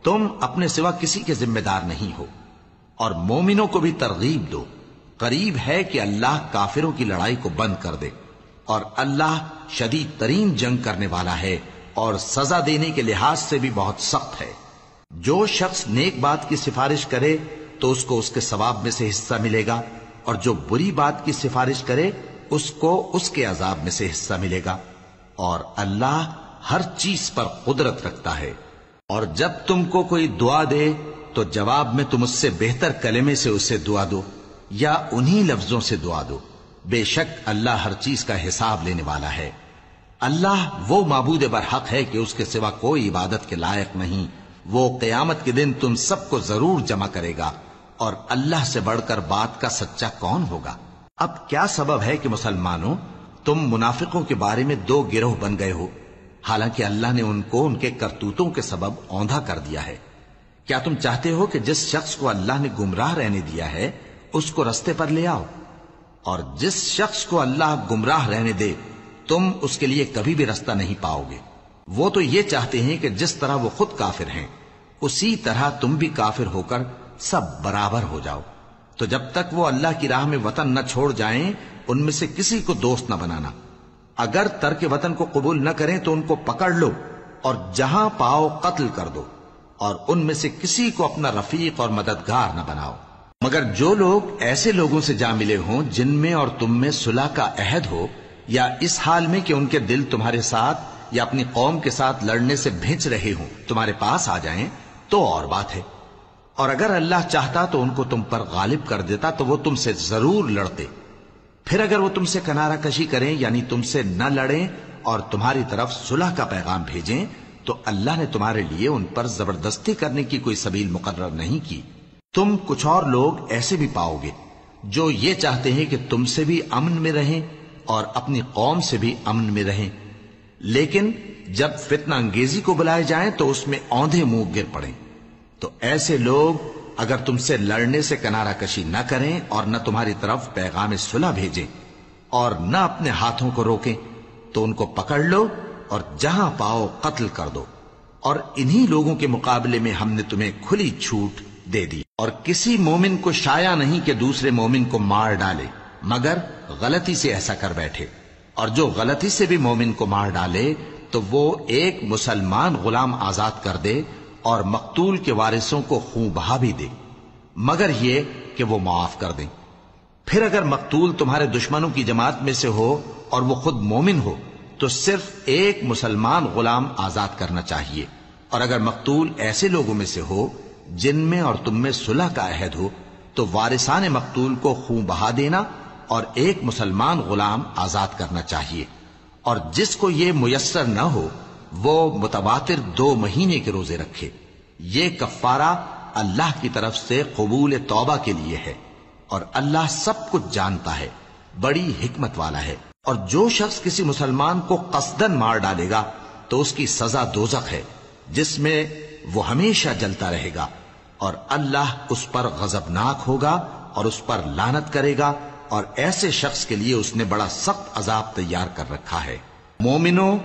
تم اپنے سوا کسی کے ذمہ دار نہیں ہو، اور مومنوں کو بھی ترغیب دو، قریب ہے کہ اللہ کافروں کی لڑائی کو بند کر دے، اور اللہ شدید ترین جنگ کرنے والا ہے اور سزا دینے کے لحاظ سے بھی بہت سخت ہے۔ جو شخص نیک بات کی سفارش کرے تو اس کو اس کے ثواب میں سے حصہ ملے گا، اور جو بری بات کی سفارش کرے اس کو اس کے عذاب میں سے حصہ ملے گا، اور اللہ ہر چیز پر قدرت رکھتا ہے۔ اور جب تم کو کوئی دعا دے تو جواب میں تم اس سے بہتر کلمے سے اسے دعا دو یا انہی لفظوں سے دعا دو، بے شک اللہ ہر چیز کا حساب لینے والا ہے۔ اللہ وہ معبود برحق ہے کہ اس کے سوا کوئی عبادت کے لائق نہیں، وہ قیامت کے دن تم سب کو ضرور جمع کرے گا، اور اللہ سے بڑھ کر بات کا سچا کون ہوگا؟ اب کیا سبب ہے کہ مسلمانوں تم منافقوں کے بارے میں دو گروہ بن گئے ہو، حالانکہ اللہ نے ان کو ان کے کرتوتوں کے سبب اوندھا کر دیا ہے؟ کیا تم چاہتے ہو کہ جس شخص کو اللہ نے گمراہ رہنے دیا ہے اس کو رستے پر لے آؤ، اور جس شخص کو اللہ گمراہ رہنے دے تم اس کے لیے کبھی بھی رستہ نہیں پاؤ گے؟ وہ تو یہ چاہتے ہیں کہ جس طرح وہ خود کافر ہیں اسی طرح تم بھی کافر ہو کر سب برابر ہو جاؤ۔ تو جب تک وہ اللہ کی راہ میں وطن نہ چھوڑ جائیں ان میں سے کسی کو دوست نہ بنانا، اگر ترک وطن کو قبول نہ کریں تو ان کو پکڑ لو اور جہاں پاؤ قتل کر دو، اور ان میں سے کسی کو اپنا رفیق اور مددگار نہ بناؤ، مگر جو لوگ ایسے لوگوں سے جا ملے ہوں جن میں اور تم میں صلح کا عہد ہو، یا اس حال میں کہ ان کے دل تمہارے ساتھ یا اپنی قوم کے ساتھ لڑنے سے بھنچ رہے ہوں تمہارے پاس آ جائیں تو اور بات ہے، اور اگر اللہ چاہتا تو ان کو تم پر غالب کر دیتا تو وہ تم سے ضرور لڑتے۔ پھر اگر وہ تم سے کنارہ کشی کریں یعنی تم سے نہ لڑیں اور تمہاری طرف صلح کا پیغام بھیجیں تو اللہ نے تمہارے لیے ان پر زبردستی کرنے کی کوئی سبیل مقرر نہیں کی۔ تم کچھ اور لوگ ایسے بھی پاؤ گے جو یہ چاہتے ہیں کہ تم سے بھی امن میں رہیں اور اپنی قوم سے بھی امن میں رہیں، لیکن جب فتنہ انگیزی کو بلائے جائیں تو اس میں اوندھے منہ گر پڑیں۔ تو ایسے لوگ اگر تم سے لڑنے سے کنارہ کشی نہ کریں اور نہ تمہاری طرف پیغام صلح بھیجیں اور نہ اپنے ہاتھوں کو روکیں تو ان کو پکڑ لو اور جہاں پاؤ قتل کر دو، اور انہی لوگوں کے مقابلے میں ہم نے تمہیں کھلی چھوٹ دے دی، اور کسی مومن کو شایع نہیں کہ دوسرے مومن کو مار ڈالے مگر غلطی سے ایسا کر بیٹھے، اور جو غلطی سے بھی مومن کو مار ڈالے تو وہ ایک مسلمان غلام آزاد کر دے اور مقتول کے وارثوں کو خون بہا بھی دے، مگر یہ کہ وہ معاف کر دیں۔ پھر اگر مقتول تمہارے دشمنوں کی جماعت میں سے ہو اور وہ خود مومن ہو تو صرف ایک مسلمان غلام آزاد کرنا چاہیے، اور اگر مقتول ایسے لوگوں میں سے ہو جن میں اور تم میں صلح کا عہد ہو تو وارثان مقتول کو خون بہا دینا اور ایک مسلمان غلام آزاد کرنا چاہیے، اور جس کو یہ میسر نہ ہو وہ متواتر 2 مہینے کے روزے رکھے۔ یہ کفارہ اللہ کی طرف سے قبول توبہ کے لیے ہے، اور اللہ سب کچھ جانتا ہے، بڑی حکمت والا ہے۔ اور جو شخص کسی مسلمان کو قصدن مار ڈالے گا تو اس کی سزا دوزخ ہے جس میں وہ ہمیشہ جلتا رہے گا، اور اللہ اس پر غضبناک ہوگا اور اس پر لعنت کرے گا، اور ایسے شخص کے لیے اس نے بڑا سخت عذاب تیار کر رکھا ہے۔ مومنوں،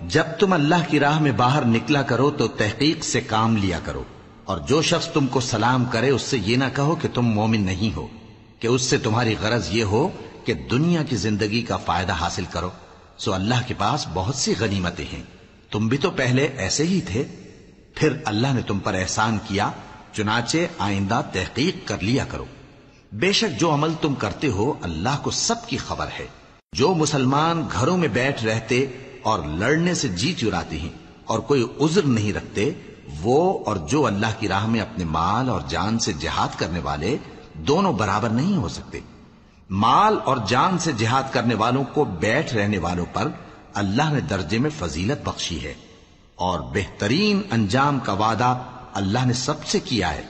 جب تم اللہ کی راہ میں باہر نکلا کرو تو تحقیق سے کام لیا کرو، اور جو شخص تم کو سلام کرے اس سے یہ نہ کہو کہ تم مومن نہیں ہو، کہ اس سے تمہاری غرض یہ ہو کہ دنیا کی زندگی کا فائدہ حاصل کرو۔ سو اللہ کے پاس بہت سی غنیمتیں ہیں، تم بھی تو پہلے ایسے ہی تھے، پھر اللہ نے تم پر احسان کیا، چنانچہ آئندہ تحقیق کر لیا کرو۔ بے شک جو عمل تم کرتے ہو اللہ کو سب کی خبر ہے۔ جو مسلمان گھروں میں بیٹھ رہتے اور لڑنے سے جی چراتے ہیں اور کوئی عذر نہیں رکھتے، وہ اور جو اللہ کی راہ میں اپنے مال اور جان سے جہاد کرنے والے دونوں برابر نہیں ہو سکتے۔ مال اور جان سے جہاد کرنے والوں کو بیٹھ رہنے والوں پر اللہ نے درجے میں فضیلت بخشی ہے، اور بہترین انجام کا وعدہ اللہ نے سب سے کیا ہے،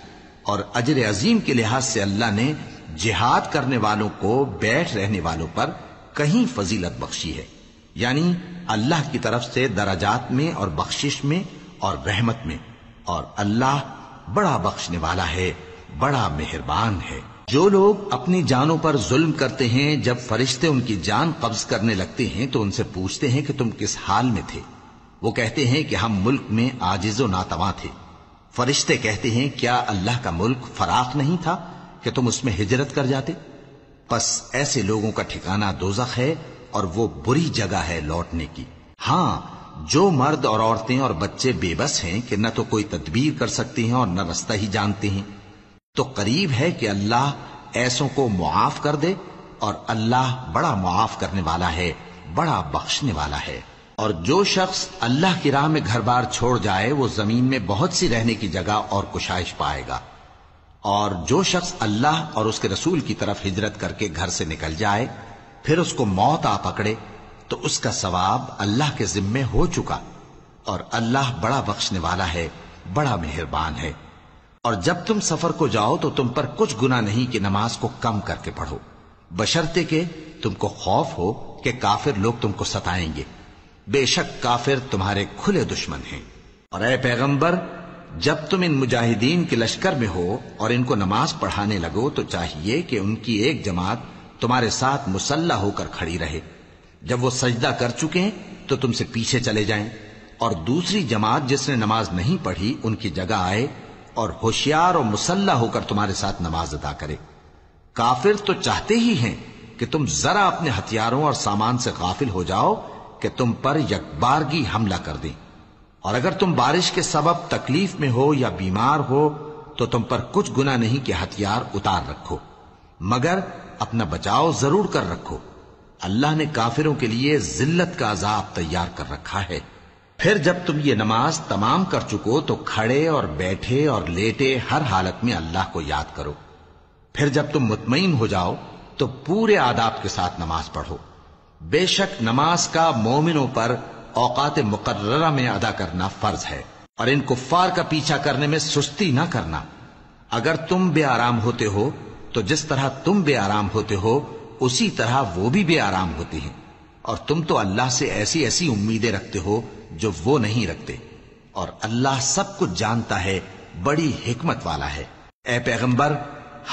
اور اجر عظیم کے لحاظ سے اللہ نے جہاد کرنے والوں کو بیٹھ رہنے والوں پر کہیں فضیلت بخشی ہے، یعنی اللہ کی طرف سے درجات میں اور بخشش میں اور رحمت میں، اور اللہ بڑا بخشنے والا ہے بڑا مہربان ہے۔ جو لوگ اپنی جانوں پر ظلم کرتے ہیں، جب فرشتے ان کی جان قبض کرنے لگتے ہیں تو ان سے پوچھتے ہیں کہ تم کس حال میں تھے؟ وہ کہتے ہیں کہ ہم ملک میں عاجز و ناتواں تھے۔ فرشتے کہتے ہیں کیا اللہ کا ملک فراخ نہیں تھا کہ تم اس میں ہجرت کر جاتے؟ پس ایسے لوگوں کا ٹھکانہ دوزخ ہے اور وہ بری جگہ ہے لوٹنے کی۔ ہاں، جو مرد اور عورتیں اور بچے بے بس ہیں کہ نہ تو کوئی تدبیر کر سکتے ہیں اور نہ رستہ ہی جانتے ہیں، تو قریب ہے کہ اللہ ایسوں کو معاف کر دے، اور اللہ بڑا معاف کرنے والا ہے، بڑا بخشنے والا ہے۔ اور جو شخص اللہ کی راہ میں گھر بار چھوڑ جائے وہ زمین میں بہت سی رہنے کی جگہ اور کشائش پائے گا، اور جو شخص اللہ اور اس کے رسول کی طرف ہجرت کر کے گھر سے نکل جائے پھر اس کو موت آ پکڑے تو اس کا ثواب اللہ کے ذمے ہو چکا، اور اللہ بڑا بخشنے والا ہے، بڑا مہربان ہے۔ اور جب تم سفر کو جاؤ تو تم پر کچھ گناہ نہیں کہ نماز کو کم کر کے پڑھو، بشرطے کہ تم کو خوف ہو کہ کافر لوگ تم کو ستائیں گے، بے شک کافر تمہارے کھلے دشمن ہیں۔ اور اے پیغمبر، جب تم ان مجاہدین کے لشکر میں ہو اور ان کو نماز پڑھانے لگو تو چاہیے کہ ان کی ایک جماعت تمہارے ساتھ مسلح ہو کر کھڑی رہے، جب وہ سجدہ کر چکے ہیں تو تم سے پیچھے چلے جائیں، اور دوسری جماعت جس نے نماز نہیں پڑھی ان کی جگہ آئے اور ہوشیار اور مسلح ہو کر تمہارے ساتھ نماز ادا کرے۔ کافر تو چاہتے ہی ہیں کہ تم ذرا اپنے ہتھیاروں اور سامان سے غافل ہو جاؤ کہ تم پر یکبارگی حملہ کر دیں، اور اگر تم بارش کے سبب تکلیف میں ہو یا بیمار ہو تو تم پر کچھ گناہ نہیں کہ ہتھیار اتار رکھو، مگر اپنا بچاؤ ضرور کر رکھو۔ اللہ نے کافروں کے لیے ذلت کا عذاب تیار کر رکھا ہے۔ پھر جب تم یہ نماز تمام کر چکو تو کھڑے اور بیٹھے اور لیٹے ہر حالت میں اللہ کو یاد کرو۔ پھر جب تم مطمئن ہو جاؤ تو پورے آداب کے ساتھ نماز پڑھو۔ بے شک نماز کا مومنوں پر اوقات مقررہ میں ادا کرنا فرض ہے، اور ان کفار کا پیچھا کرنے میں سستی نہ کرنا۔ اگر تم بے آرام ہوتے ہو تو جس طرح تم بے آرام ہوتے ہو اسی طرح وہ بھی بے آرام ہوتے ہیں، اور تم تو اللہ سے ایسی ایسی امیدیں رکھتے ہو جو وہ نہیں رکھتے، اور اللہ سب کچھ جانتا ہے، بڑی حکمت والا ہے۔ اے پیغمبر،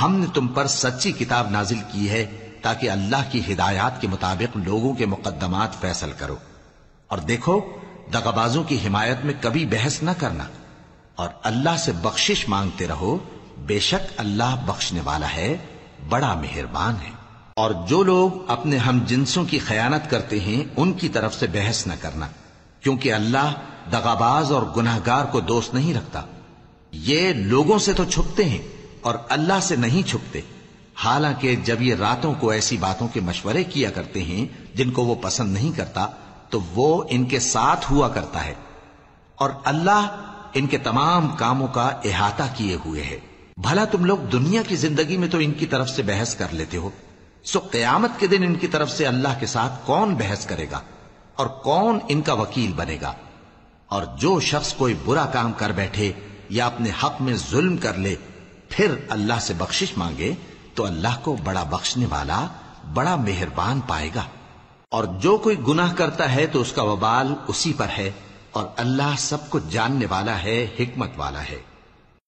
ہم نے تم پر سچی کتاب نازل کی ہے تاکہ اللہ کی ہدایات کے مطابق لوگوں کے مقدمات فیصل کرو، اور دیکھو دغابازوں کی حمایت میں کبھی بحث نہ کرنا، اور اللہ سے بخشش مانگتے رہو، بے شک اللہ بخشنے والا ہے، بڑا مہربان ہے۔ اور جو لوگ اپنے ہم جنسوں کی خیانت کرتے ہیں ان کی طرف سے بحث نہ کرنا، کیونکہ اللہ دغاباز اور گناہگار کو دوست نہیں رکھتا۔ یہ لوگوں سے تو چھپتے ہیں اور اللہ سے نہیں چھپتے، حالانکہ جب یہ راتوں کو ایسی باتوں کے مشورے کیا کرتے ہیں جن کو وہ پسند نہیں کرتا تو وہ ان کے ساتھ ہوا کرتا ہے، اور اللہ ان کے تمام کاموں کا احاطہ کیے ہوئے ہے۔ بھلا تم لوگ دنیا کی زندگی میں تو ان کی طرف سے بحث کر لیتے ہو، سو قیامت کے دن ان کی طرف سے اللہ کے ساتھ کون بحث کرے گا اور کون ان کا وکیل بنے گا؟ اور جو شخص کوئی برا کام کر بیٹھے یا اپنے حق میں ظلم کر لے پھر اللہ سے بخشش مانگے تو اللہ کو بڑا بخشنے والا، بڑا مہربان پائے گا۔ اور جو کوئی گناہ کرتا ہے تو اس کا وبال اسی پر ہے، اور اللہ سب کچھ جاننے والا ہے، حکمت والا ہے۔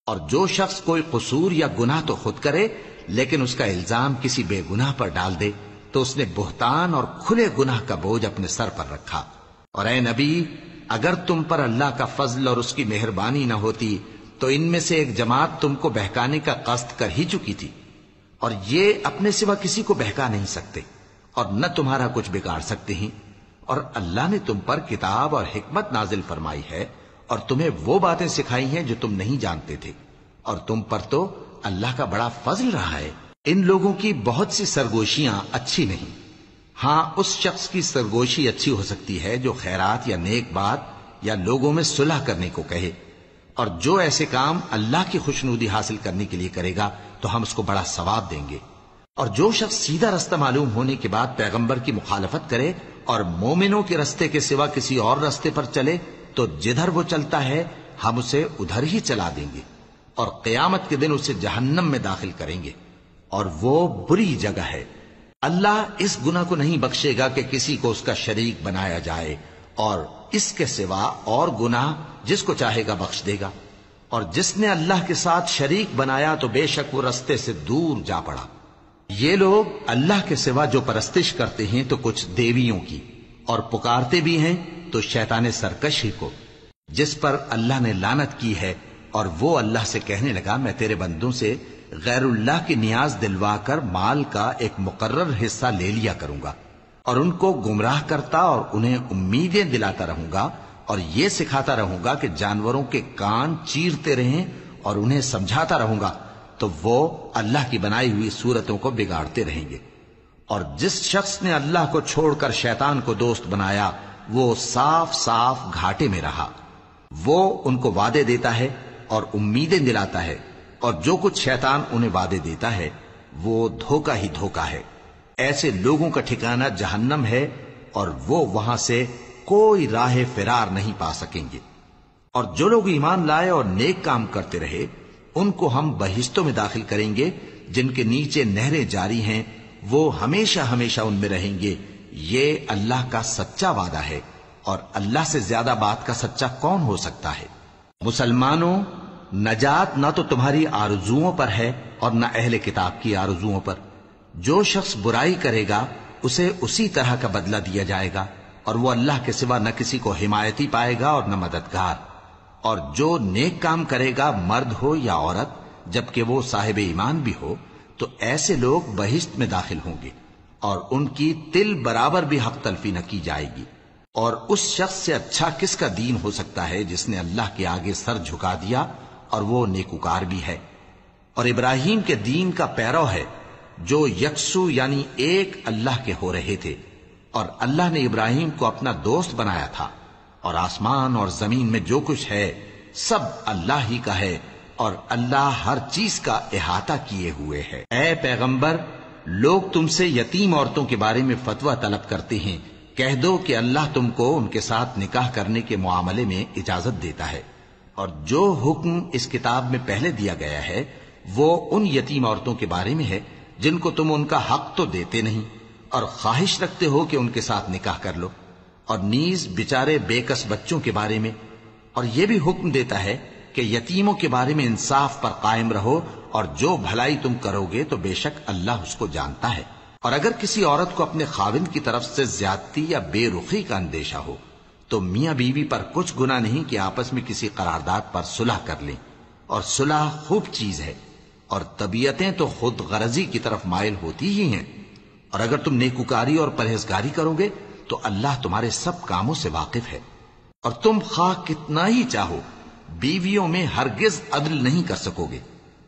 اور جو شخص کوئی قصور یا گناہ تو خود کرے لیکن اس کا الزام کسی بے گناہ پر ڈال دے تو اس نے بہتان اور کھلے گناہ کا بوجھ اپنے سر پر رکھا۔ اور اے نبی، اگر تم پر اللہ کا فضل اور اس کی مہربانی نہ ہوتی تو ان میں سے ایک جماعت تم کو بہکانے کا قصد کر ہی چکی تھی، اور یہ اپنے سوا کسی کو بہکا نہیں سکتے اور نہ تمہارا کچھ بگاڑ سکتے ہیں۔ اور اللہ نے تم پر کتاب اور حکمت نازل فرمائی ہے اور تمہیں وہ باتیں سکھائی ہیں جو تم نہیں جانتے تھے، اور تم پر تو اللہ کا بڑا فضل رہا ہے۔ ان لوگوں کی بہت سی سرگوشیاں اچھی نہیں، ہاں اس شخص کی سرگوشی اچھی ہو سکتی ہے جو خیرات یا نیک بات یا لوگوں میں صلح کرنے کو کہے، اور جو ایسے کام اللہ کی خوشنودی حاصل کرنے کے لیے کرے گا تو ہم اس کو بڑا ثواب دیں گے۔ اور جو شخص سیدھا رستہ معلوم ہونے کے بعد پیغمبر کی مخالفت کرے اور مومنوں کے رستے کے سوا کسی اور رستے پر چلے تو جدھر وہ چلتا ہے ہم اسے ادھر ہی چلا دیں گے، اور قیامت کے دن اسے جہنم میں داخل کریں گے، اور وہ بری جگہ ہے۔ اللہ اس گناہ کو نہیں بخشے گا کہ کسی کو اس کا شریک بنایا جائے، اور اس کے سوا اور گناہ جس کو چاہے گا بخش دے گا۔ اور جس نے اللہ کے ساتھ شریک بنایا تو بے شک وہ رستے سے دور جا پڑا۔ یہ لوگ اللہ کے سوا جو پرستش کرتے ہیں تو کچھ دیویوں کی، اور پکارتے بھی ہیں تو شیطان سرکش ہی کو، جس پر اللہ نے لعنت کی ہے، اور وہ اللہ سے کہنے لگا میں تیرے بندوں سے غیر اللہ کی نیاز دلوا کر مال کا ایک مقرر حصہ لے لیا کروں گا، اور ان کو گمراہ کرتا اور انہیں امیدیں دلاتا رہوں گا، اور یہ سکھاتا رہوں گا کہ جانوروں کے کان چیرتے رہیں، اور انہیں سمجھاتا رہوں گا تو وہ اللہ کی بنائی ہوئی صورتوں کو بگاڑتے رہیں گے۔ اور جس شخص نے اللہ کو چھوڑ کر شیطان کو دوست بنایا وہ صاف صاف گھاٹے میں رہا۔ وہ ان کو وعدے دیتا ہے اور امیدیں دلاتا ہے، اور جو کچھ شیطان انہیں وعدے دیتا ہے وہ دھوکہ ہی دھوکہ ہے۔ ایسے لوگوں کا ٹھکانہ جہنم ہے، اور وہ وہاں سے کوئی راہ فرار نہیں پا سکیں گے۔ اور جو لوگ ایمان لائے اور نیک کام کرتے رہے ان کو ہم بہشتوں میں داخل کریں گے جن کے نیچے نہریں جاری ہیں، وہ ہمیشہ ہمیشہ ان میں رہیں گے۔ یہ اللہ کا سچا وعدہ ہے، اور اللہ سے زیادہ بات کا سچا کون ہو سکتا ہے؟ مسلمانوں، نجات نہ تو تمہاری آرزوؤں پر ہے اور نہ اہل کتاب کی آرزوؤں پر۔ جو شخص برائی کرے گا اسے اسی طرح کا بدلہ دیا جائے گا، اور وہ اللہ کے سوا نہ کسی کو حمایتی پائے گا اور نہ مددگار۔ اور جو نیک کام کرے گا مرد ہو یا عورت، جبکہ وہ صاحب ایمان بھی ہو، تو ایسے لوگ بہشت میں داخل ہوں گے، اور ان کی تل برابر بھی حق تلفی نہ کی جائے گی۔ اور اس شخص سے اچھا کس کا دین ہو سکتا ہے جس نے اللہ کے آگے سر جھکا دیا اور وہ نیکوکار بھی ہے، اور ابراہیم کے دین کا پیرو ہے، جو یکسو یعنی ایک اللہ کے ہو رہے تھے، اور اللہ نے ابراہیم کو اپنا دوست بنایا تھا۔ اور آسمان اور زمین میں جو کچھ ہے سب اللہ ہی کا ہے، اور اللہ ہر چیز کا احاطہ کیے ہوئے ہے۔ اے پیغمبر، لوگ تم سے یتیم عورتوں کے بارے میں فتویٰ طلب کرتے ہیں، کہہ دو کہ اللہ تم کو ان کے ساتھ نکاح کرنے کے معاملے میں اجازت دیتا ہے، اور جو حکم اس کتاب میں پہلے دیا گیا ہے وہ ان یتیم عورتوں کے بارے میں ہے جن کو تم ان کا حق تو دیتے نہیں، اور خواہش رکھتے ہو کہ ان کے ساتھ نکاح کر لو، اور نیز بیچارے بے کس بچوں کے بارے میں۔ اور یہ بھی حکم دیتا ہے کہ یتیموں کے بارے میں انصاف پر قائم رہو، اور جو بھلائی تم کرو گے تو بے شک اللہ اس کو جانتا ہے۔ اور اگر کسی عورت کو اپنے خاوند کی طرف سے زیادتی یا بے رخی کا اندیشہ ہو تو میاں بیوی پر کچھ گناہ نہیں کہ آپس میں کسی قرارداد پر صلح کر لیں، اور صلح خوب چیز ہے، اور طبیعتیں تو خود غرضی کی طرف مائل ہوتی ہی ہیں۔ اور اگر تم نیکوکاری اور پرہیزگاری کرو گے تو اللہ تمہارے سب کاموں سے واقف ہے۔ اور تم خواہ کتنا ہی چاہو بیویوں میں ہرگز عدل نہیں کر سکو گے،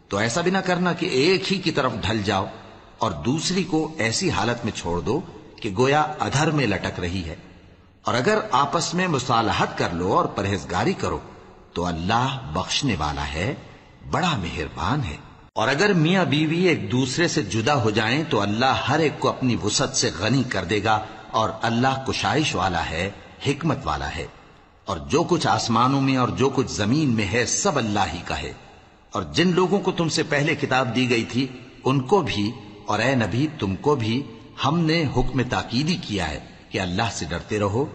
تو ایسا بھی نہ کرنا کہ ایک ہی کی طرف ڈھل جاؤ اور دوسری کو ایسی حالت میں چھوڑ دو کہ گویا ادھر میں لٹک رہی ہے۔ اور اگر آپس میں مصالحت کر لو اور پرہیزگاری کرو تو اللہ بخشنے والا ہے، بڑا مہربان ہے۔ اور اگر میاں بیوی ایک دوسرے سے جدا ہو جائیں تو اللہ ہر ایک کو اپنی وسعت سے غنی کر دے گا، اور اللہ کشائش والا ہے، حکمت والا ہے۔ اور جو کچھ آسمانوں میں اور جو کچھ زمین میں ہے سب اللہ ہی کا ہے۔ اور جن لوگوں کو تم سے پہلے کتاب دی گئی تھی ان کو بھی، اور اے نبی تم کو بھی، ہم نے حکم تاکیدی کیا ہے کہ اللہ سے ڈرتے رہو۔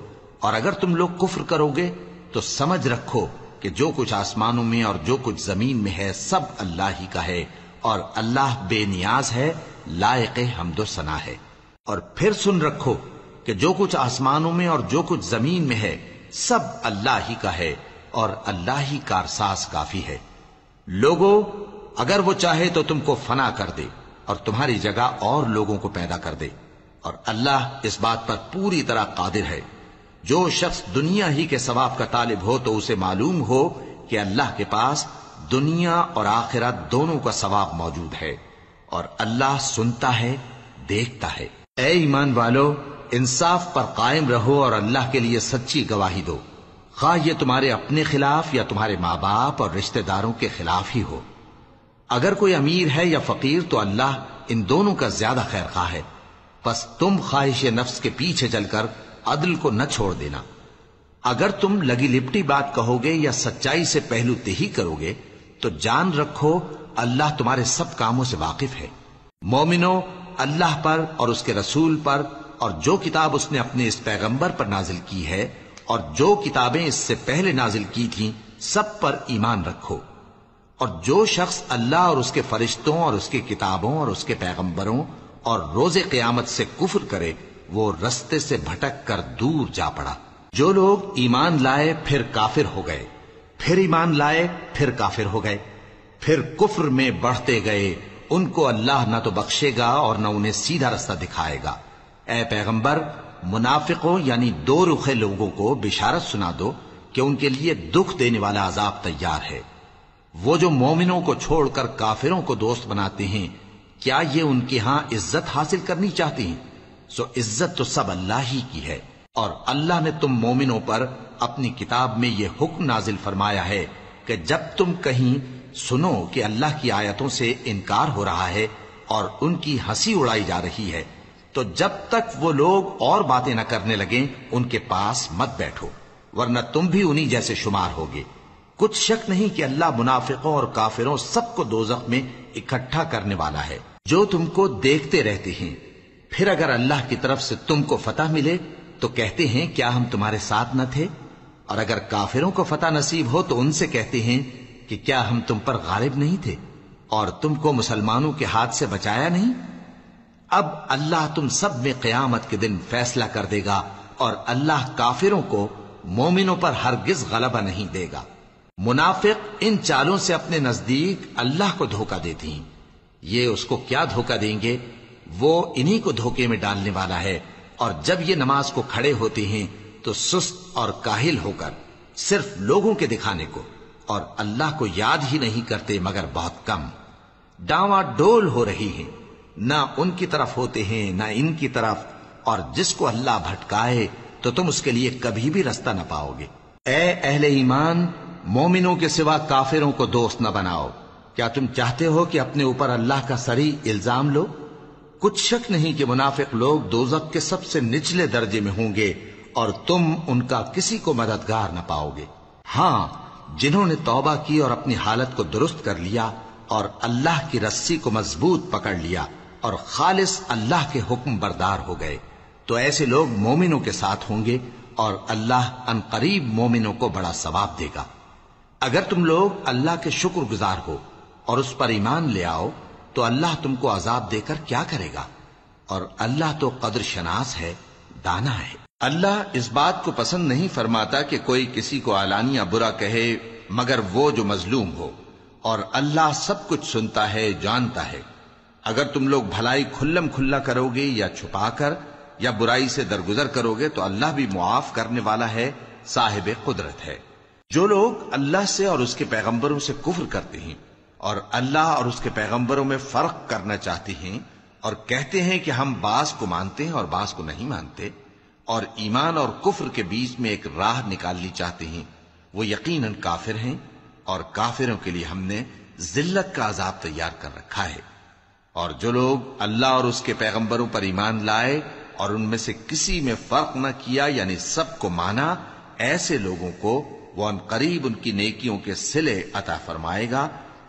اور اگر تم لوگ کفر کرو گے تو سمجھ رکھو کہ جو کچھ آسمانوں میں اور جو کچھ زمین میں ہے سب اللہ ہی کا ہے، اور اللہ بے نیاز ہے، لائق حمد و ثنا ہے۔ اور پھر سن رکھو کہ جو کچھ آسمانوں میں اور جو کچھ زمین میں ہے سب اللہ ہی کا ہے، اور اللہ ہی کارساز کافی ہے۔ لوگوں، اگر وہ چاہے تو تم کو فنا کر دے اور تمہاری جگہ اور لوگوں کو پیدا کر دے، اور اللہ اس بات پر پوری طرح قادر ہے۔ جو شخص دنیا ہی کے ثواب کا طالب ہو تو اسے معلوم ہو کہ اللہ کے پاس دنیا اور آخرت دونوں کا ثواب موجود ہے، اور اللہ سنتا ہے، دیکھتا ہے۔ اے ایمان والو، انصاف پر قائم رہو اور اللہ کے لیے سچی گواہی دو، خواہ یہ تمہارے اپنے خلاف یا تمہارے ماں باپ اور رشتہ داروں کے خلاف ہی ہو۔ اگر کوئی امیر ہے یا فقیر تو اللہ ان دونوں کا زیادہ خیر خواہ ہے، پس تم خواہش نفس کے پیچھے چل کر عدل کو نہ چھوڑ دینا۔ اگر تم لگی لپٹی بات کہو گے یا سچائی سے پہلو تہی کرو گے تو جان رکھو اللہ تمہارے سب کاموں سے واقف ہے۔ مومنو، اللہ پر اور اس کے رسول پر اور جو کتاب اس نے اپنے اس پیغمبر پر نازل کی ہے اور جو کتابیں اس سے پہلے نازل کی تھیں سب پر ایمان رکھو، اور جو شخص اللہ اور اس کے فرشتوں اور اس کی کتابوں اور اس کے پیغمبروں اور روز قیامت سے کفر کرے وہ رستے سے بھٹک کر دور جا پڑا۔ جو لوگ ایمان لائے پھر کافر ہو گئے، پھر ایمان لائے پھر کافر ہو گئے، پھر کفر میں بڑھتے گئے، ان کو اللہ نہ تو بخشے گا اور نہ انہیں سیدھا رستہ دکھائے گا۔ اے پیغمبر، منافقوں یعنی دو رخے لوگوں کو بشارت سنا دو کہ ان کے لیے دکھ دینے والا عذاب تیار ہے۔ وہ جو مومنوں کو چھوڑ کر کافروں کو دوست بناتے ہیں، کیا یہ ان کے ہاں عزت حاصل کرنی چاہتی ہیں؟ سو عزت تو سب اللہ ہی کی ہے، اور اللہ نے تم مومنوں پر اپنی کتاب میں یہ حکم نازل فرمایا ہے کہ جب تم کہیں سنو کہ اللہ کی آیتوں سے انکار ہو رہا ہے اور ان کی ہنسی اڑائی جا رہی ہے، تو جب تک وہ لوگ اور باتیں نہ کرنے لگیں ان کے پاس مت بیٹھو، ورنہ تم بھی انہی جیسے شمار ہوگے۔ کچھ شک نہیں کہ اللہ منافقوں اور کافروں سب کو دوزخ میں اکٹھا کرنے والا ہے۔ جو تم کو دیکھتے رہتے ہیں، پھر اگر اللہ کی طرف سے تم کو فتح ملے تو کہتے ہیں کیا ہم تمہارے ساتھ نہ تھے، اور اگر کافروں کو فتح نصیب ہو تو ان سے کہتے ہیں کہ کیا ہم تم پر غالب نہیں تھے اور تم کو مسلمانوں کے ہاتھ سے بچایا نہیں۔ اب اللہ تم سب میں قیامت کے دن فیصلہ کر دے گا، اور اللہ کافروں کو مومنوں پر ہرگز غلبہ نہیں دے گا۔ منافق ان چالوں سے اپنے نزدیک اللہ کو دھوکہ دیتے ہیں، یہ اس کو کیا دھوکہ دیں گے؟ وہ انہی کو دھوکے میں ڈالنے والا ہے، اور جب یہ نماز کو کھڑے ہوتے ہیں تو سست اور کاہل ہو کر صرف لوگوں کے دکھانے کو، اور اللہ کو یاد ہی نہیں کرتے مگر بہت کم۔ ڈاواں ڈول ہو رہی ہیں، نہ ان کی طرف ہوتے ہیں نہ ان کی طرف، اور جس کو اللہ بھٹکائے تو تم اس کے لیے کبھی بھی رستہ نہ پاؤ گے۔ اے اہل ایمان، مومنوں کے سوا کافروں کو دوست نہ بناؤ۔ کیا تم چاہتے ہو کہ اپنے اوپر اللہ کا صریح الزام لو؟ کچھ شک نہیں کہ منافق لوگ دوزخ کے سب سے نچلے درجے میں ہوں گے، اور تم ان کا کسی کو مددگار نہ پاؤ گے۔ ہاں، جنہوں نے توبہ کی اور اپنی حالت کو درست کر لیا اور اللہ کی رسی کو مضبوط پکڑ لیا اور خالص اللہ کے حکم بردار ہو گئے، تو ایسے لوگ مومنوں کے ساتھ ہوں گے، اور اللہ ان قریب مومنوں کو بڑا ثواب دے گا۔ اگر تم لوگ اللہ کے شکر گزار ہو اور اس پر ایمان لے آؤ تو اللہ تم کو عذاب دے کر کیا کرے گا، اور اللہ تو قدر شناس ہے، دانا ہے۔ اللہ اس بات کو پسند نہیں فرماتا کہ کوئی کسی کو علانیہ برا کہے مگر وہ جو مظلوم ہو، اور اللہ سب کچھ سنتا ہے، جانتا ہے۔ اگر تم لوگ بھلائی کھلم کھلا کرو گے یا چھپا کر یا برائی سے درگزر کرو گے تو اللہ بھی معاف کرنے والا ہے، صاحب قدرت ہے۔ جو لوگ اللہ سے اور اس کے پیغمبروں سے کفر کرتے ہیں اور اللہ اور اس کے پیغمبروں میں فرق کرنا چاہتے ہیں، اور کہتے ہیں کہ ہم بعض کو مانتے ہیں اور بعض کو نہیں مانتے، اور ایمان اور کفر کے بیچ میں ایک راہ نکالنی چاہتے ہیں، وہ یقیناً کافر ہیں، اور کافروں کے لیے ہم نے ذلت کا عذاب تیار کر رکھا ہے۔ اور جو لوگ اللہ اور اس کے پیغمبروں پر ایمان لائے اور ان میں سے کسی میں فرق نہ کیا یعنی سب کو مانا، ایسے لوگوں کو وہ ان قریب ان کی نیکیوں کے صلے عطا فرمائے گا،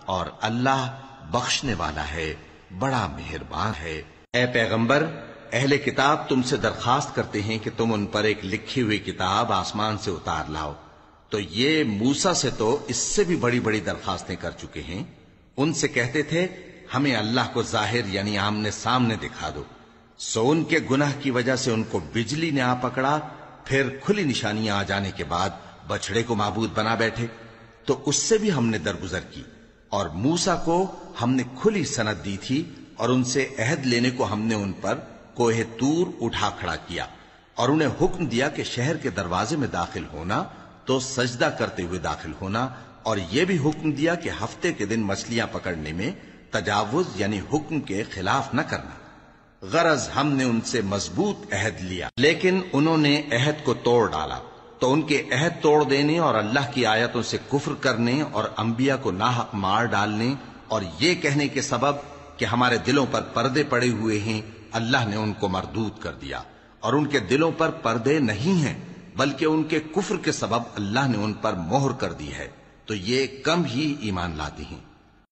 اور اللہ بخشنے والا ہے، بڑا مہربان ہے۔ اے پیغمبر، اہل کتاب تم سے درخواست کرتے ہیں کہ تم ان پر ایک لکھی ہوئی کتاب آسمان سے اتار لاؤ، تو یہ موسیٰ سے تو اس سے بھی بڑی بڑی درخواستیں کر چکے ہیں۔ ان سے کہتے تھے ہمیں اللہ کو ظاہر یعنی آمنے سامنے دکھا دو، سو ان کے گناہ کی وجہ سے ان کو بجلی نے آ پکڑا، پھر کھلی نشانیاں آ جانے کے بعد بچڑے کو معبود بنا بیٹھے، تو اس سے بھی ہم نے درگزر کی، اور موسیٰ کو ہم نے کھلی سند دی تھی، اور ان سے عہد لینے کو ہم نے ان پر کوہ طور اٹھا کھڑا کیا، اور انہیں حکم دیا کہ شہر کے دروازے میں داخل ہونا تو سجدہ کرتے ہوئے داخل ہونا، اور یہ بھی حکم دیا کہ ہفتے کے دن مچھلیاں پکڑنے میں تجاوز یعنی حکم کے خلاف نہ کرنا۔ غرض ہم نے ان سے مضبوط عہد لیا، لیکن انہوں نے عہد کو توڑ ڈالا، تو ان کے عہد توڑ دینے اور اللہ کی آیتوں سے کفر کرنے اور انبیاء کو ناحق مار ڈالنے اور یہ کہنے کے سبب کہ ہمارے دلوں پر پردے پڑے ہوئے ہیں، اللہ نے ان کو مردود کر دیا، اور ان کے دلوں پر پردے نہیں ہیں بلکہ ان کے کفر کے سبب اللہ نے ان پر مہر کر دی ہے، تو یہ کم ہی ایمان لاتے ہیں۔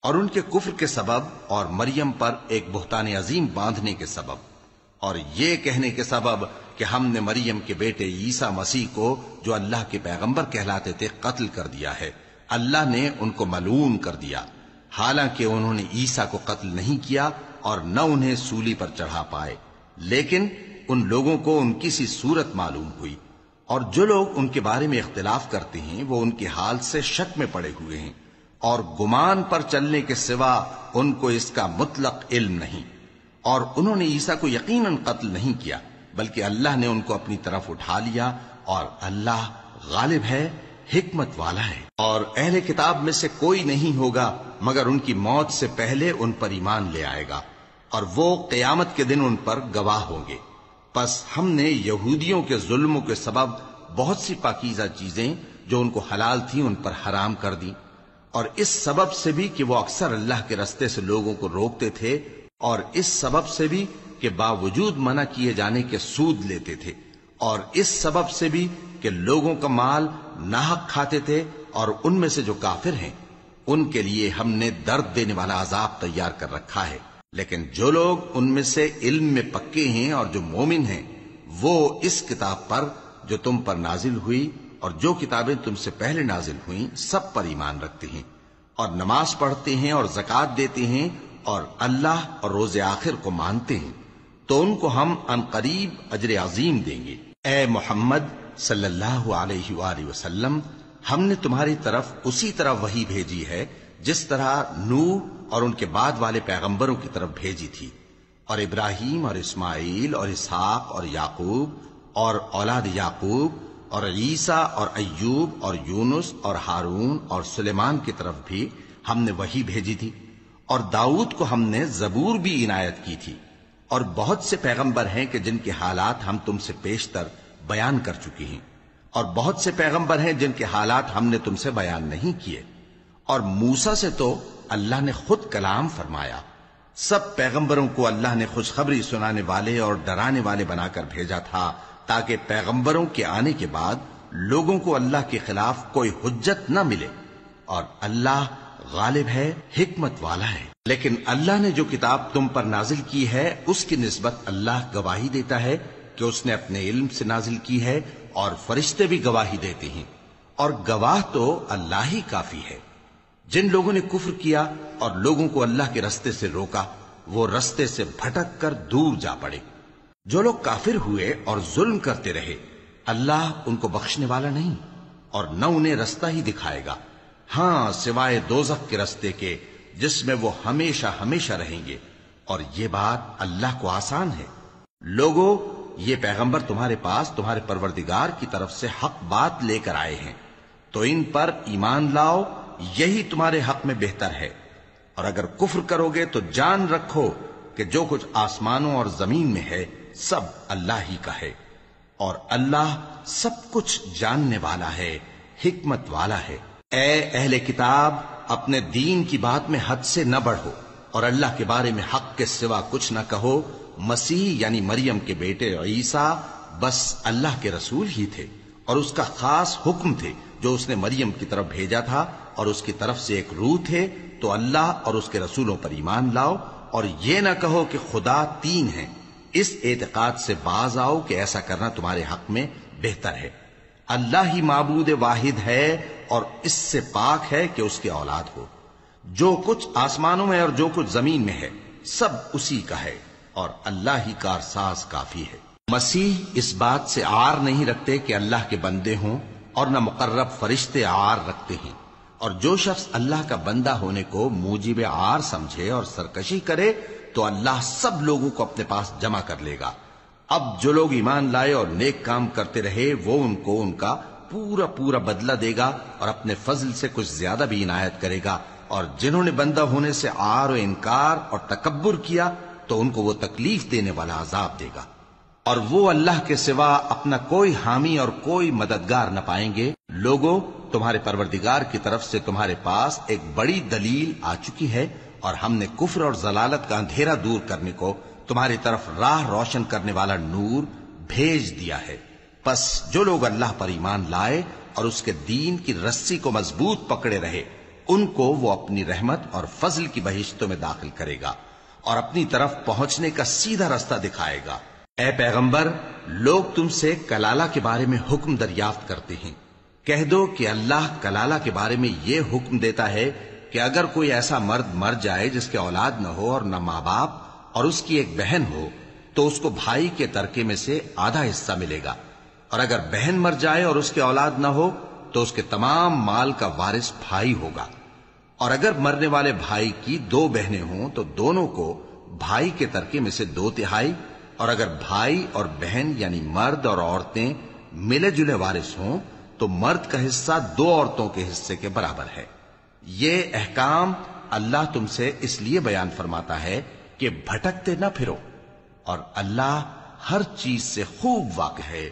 اور ان کے کفر کے سبب اور مریم پر ایک بہتان عظیم باندھنے کے سبب اور یہ کہنے کے سبب کہ ہم نے مریم کے بیٹے عیسیٰ مسیح کو جو اللہ کے پیغمبر کہلاتے تھے قتل کر دیا ہے، اللہ نے ان کو ملعون کر دیا، حالانکہ انہوں نے عیسیٰ کو قتل نہیں کیا اور نہ انہیں سولی پر چڑھا پائے، لیکن ان لوگوں کو ان کی سی صورت معلوم ہوئی، اور جو لوگ ان کے بارے میں اختلاف کرتے ہیں وہ ان کے حال سے شک میں پڑے ہوئے ہیں، اور گمان پر چلنے کے سوا ان کو اس کا مطلق علم نہیں، اور انہوں نے عیسیٰ کو یقیناً قتل نہیں کیا، بلکہ اللہ نے ان کو اپنی طرف اٹھا لیا، اور اللہ غالب ہے، حکمت والا ہے۔ اور اہل کتاب میں سے کوئی نہیں ہوگا مگر ان کی موت سے پہلے ان پر ایمان لے آئے گا، اور وہ قیامت کے دن ان پر گواہ ہوں گے۔ پس ہم نے یہودیوں کے ظلموں کے سبب بہت سی پاکیزہ چیزیں جو ان کو حلال تھیں ان پر حرام کر دی، اور اس سبب سے بھی کہ وہ اکثر اللہ کے رستے سے لوگوں کو روکتے تھے، اور اس سبب سے بھی کہ باوجود منع کیے جانے کے سود لیتے تھے، اور اس سبب سے بھی کہ لوگوں کا مال ناحق کھاتے تھے، اور ان میں سے جو کافر ہیں ان کے لیے ہم نے درد دینے والا عذاب تیار کر رکھا ہے۔ لیکن جو لوگ ان میں سے علم میں پکے ہیں اور جو مومن ہیں وہ اس کتاب پر جو تم پر نازل ہوئی اور جو کتابیں تم سے پہلے نازل ہوئیں سب پر ایمان رکھتے ہیں، اور نماز پڑھتے ہیں اور زکوٰۃ دیتے ہیں، اور اللہ اور روز آخر کو مانتے ہیں، تو ان کو ہم عنقریب اجر عظیم دیں گے۔ اے محمد صلی اللہ علیہ وآلہ وسلم، ہم نے تمہاری طرف اسی طرح وحی بھیجی ہے جس طرح نوح اور ان کے بعد والے پیغمبروں کی طرف بھیجی تھی، اور ابراہیم اور اسماعیل اور اسحاق اور یعقوب اور اولاد یعقوب اور عیسیٰ اور ایوب اور یونس اور ہارون اور سلیمان کی طرف بھی ہم نے وحی بھیجی تھی، اور داؤد کو ہم نے زبور بھی عنایت کی تھی، اور بہت سے پیغمبر ہیں کہ جن کے حالات ہم تم سے پیشتر بیان کر چکے ہیں، اور بہت سے پیغمبر ہیں جن کے حالات ہم نے تم سے بیان نہیں کیے، اور موسیٰ سے تو اللہ نے خود کلام فرمایا۔ سب پیغمبروں کو اللہ نے خوشخبری سنانے والے اور ڈرانے والے بنا کر بھیجا تھا، تاکہ پیغمبروں کے آنے کے بعد لوگوں کو اللہ کے خلاف کوئی حجت نہ ملے، اور اللہ غالب ہے، حکمت والا ہے۔ لیکن اللہ نے جو کتاب تم پر نازل کی ہے اس کی نسبت اللہ گواہی دیتا ہے کہ اس نے اپنے علم سے نازل کی ہے، اور فرشتے بھی گواہی دیتے ہیں، اور گواہ تو اللہ ہی کافی ہے۔ جن لوگوں نے کفر کیا اور لوگوں کو اللہ کے رستے سے روکا وہ رستے سے بھٹک کر دور جا پڑے۔ جو لوگ کافر ہوئے اور ظلم کرتے رہے اللہ ان کو بخشنے والا نہیں، اور نہ انہیں رستہ ہی دکھائے گا، ہاں سوائے دوزخ کے رستے کے جس میں وہ ہمیشہ ہمیشہ رہیں گے، اور یہ بات اللہ کو آسان ہے۔ لوگو، یہ پیغمبر تمہارے پاس تمہارے پروردگار کی طرف سے حق بات لے کر آئے ہیں، تو ان پر ایمان لاؤ، یہی تمہارے حق میں بہتر ہے، اور اگر کفر کرو گے تو جان رکھو کہ جو کچھ آسمانوں اور زمین میں ہے سب اللہ ہی کا ہے، اور اللہ سب کچھ جاننے والا ہے، حکمت والا ہے۔ اے اہل کتاب، اپنے دین کی بات میں حد سے نہ بڑھو، اور اللہ کے بارے میں حق کے سوا کچھ نہ کہو۔ مسیح یعنی مریم کے بیٹے عیسیٰ بس اللہ کے رسول ہی تھے، اور اس کا خاص حکم تھے جو اس نے مریم کی طرف بھیجا تھا، اور اس کی طرف سے ایک روح تھے، تو اللہ اور اس کے رسولوں پر ایمان لاؤ، اور یہ نہ کہو کہ خدا تین ہیں، اس اعتقاد سے باز آؤ کہ ایسا کرنا تمہارے حق میں بہتر ہے۔ اللہ ہی معبود واحد ہے اور اس سے پاک ہے کہ اس کی اولاد ہو۔ جو کچھ آسمانوں میں اور جو کچھ زمین میں ہے سب اسی کا ہے، اور اللہ ہی کارساز کافی ہے۔ مسیح اس بات سے عار نہیں رکھتے کہ اللہ کے بندے ہوں، اور نہ مقرب فرشتے عار رکھتے ہیں، اور جو شخص اللہ کا بندہ ہونے کو موجب عار سمجھے اور سرکشی کرے تو اللہ سب لوگوں کو اپنے پاس جمع کر لے گا۔ اب جو لوگ ایمان لائے اور نیک کام کرتے رہے وہ ان کو ان کا پورا پورا بدلہ دے گا، اور اپنے فضل سے کچھ زیادہ بھی عنایت کرے گا، اور جنہوں نے بندہ ہونے سے عار و انکار اور تکبر کیا تو ان کو وہ تکلیف دینے والا عذاب دے گا، اور وہ اللہ کے سوا اپنا کوئی حامی اور کوئی مددگار نہ پائیں گے۔ لوگوں، تمہارے پروردگار کی طرف سے تمہارے پاس ایک بڑی دلیل آ چکی ہے، اور ہم نے کفر اور ضلالت کا اندھیرا دور کرنے کو تمہاری طرف راہ روشن کرنے والا نور بھیج دیا ہے۔ پس جو لوگ اللہ پر ایمان لائے اور اس کے دین کی رسی کو مضبوط پکڑے رہے ان کو وہ اپنی رحمت اور فضل کی بہشتوں میں داخل کرے گا، اور اپنی طرف پہنچنے کا سیدھا رستہ دکھائے گا۔ اے پیغمبر، لوگ تم سے کلالہ کے بارے میں حکم دریافت کرتے ہیں، کہہ دو کہ اللہ کلالہ کے بارے میں یہ حکم دیتا ہے کہ اگر کوئی ایسا مرد مر جائے جس کے اولاد نہ ہو اور نہ ماں باپ اور اس کی ایک بہن ہو تو اس کو بھائی کے ترکے میں سے آدھا حصہ ملے گا، اور اگر بہن مر جائے اور اس کے اولاد نہ ہو تو اس کے تمام مال کا وارث بھائی ہوگا، اور اگر مرنے والے بھائی کی 2 بہنیں ہوں تو دونوں کو بھائی کے ترکے میں سے 2/3، اور اگر بھائی اور بہن یعنی مرد اور عورتیں ملے جلے وارث ہوں تو مرد کا حصہ 2 عورتوں کے حصے کے برابر ہے۔ یہ احکام اللہ تم سے اس لیے بیان فرماتا ہے کہ بھٹکتے نہ پھرو، اور اللہ ہر چیز سے خوب واقف ہے۔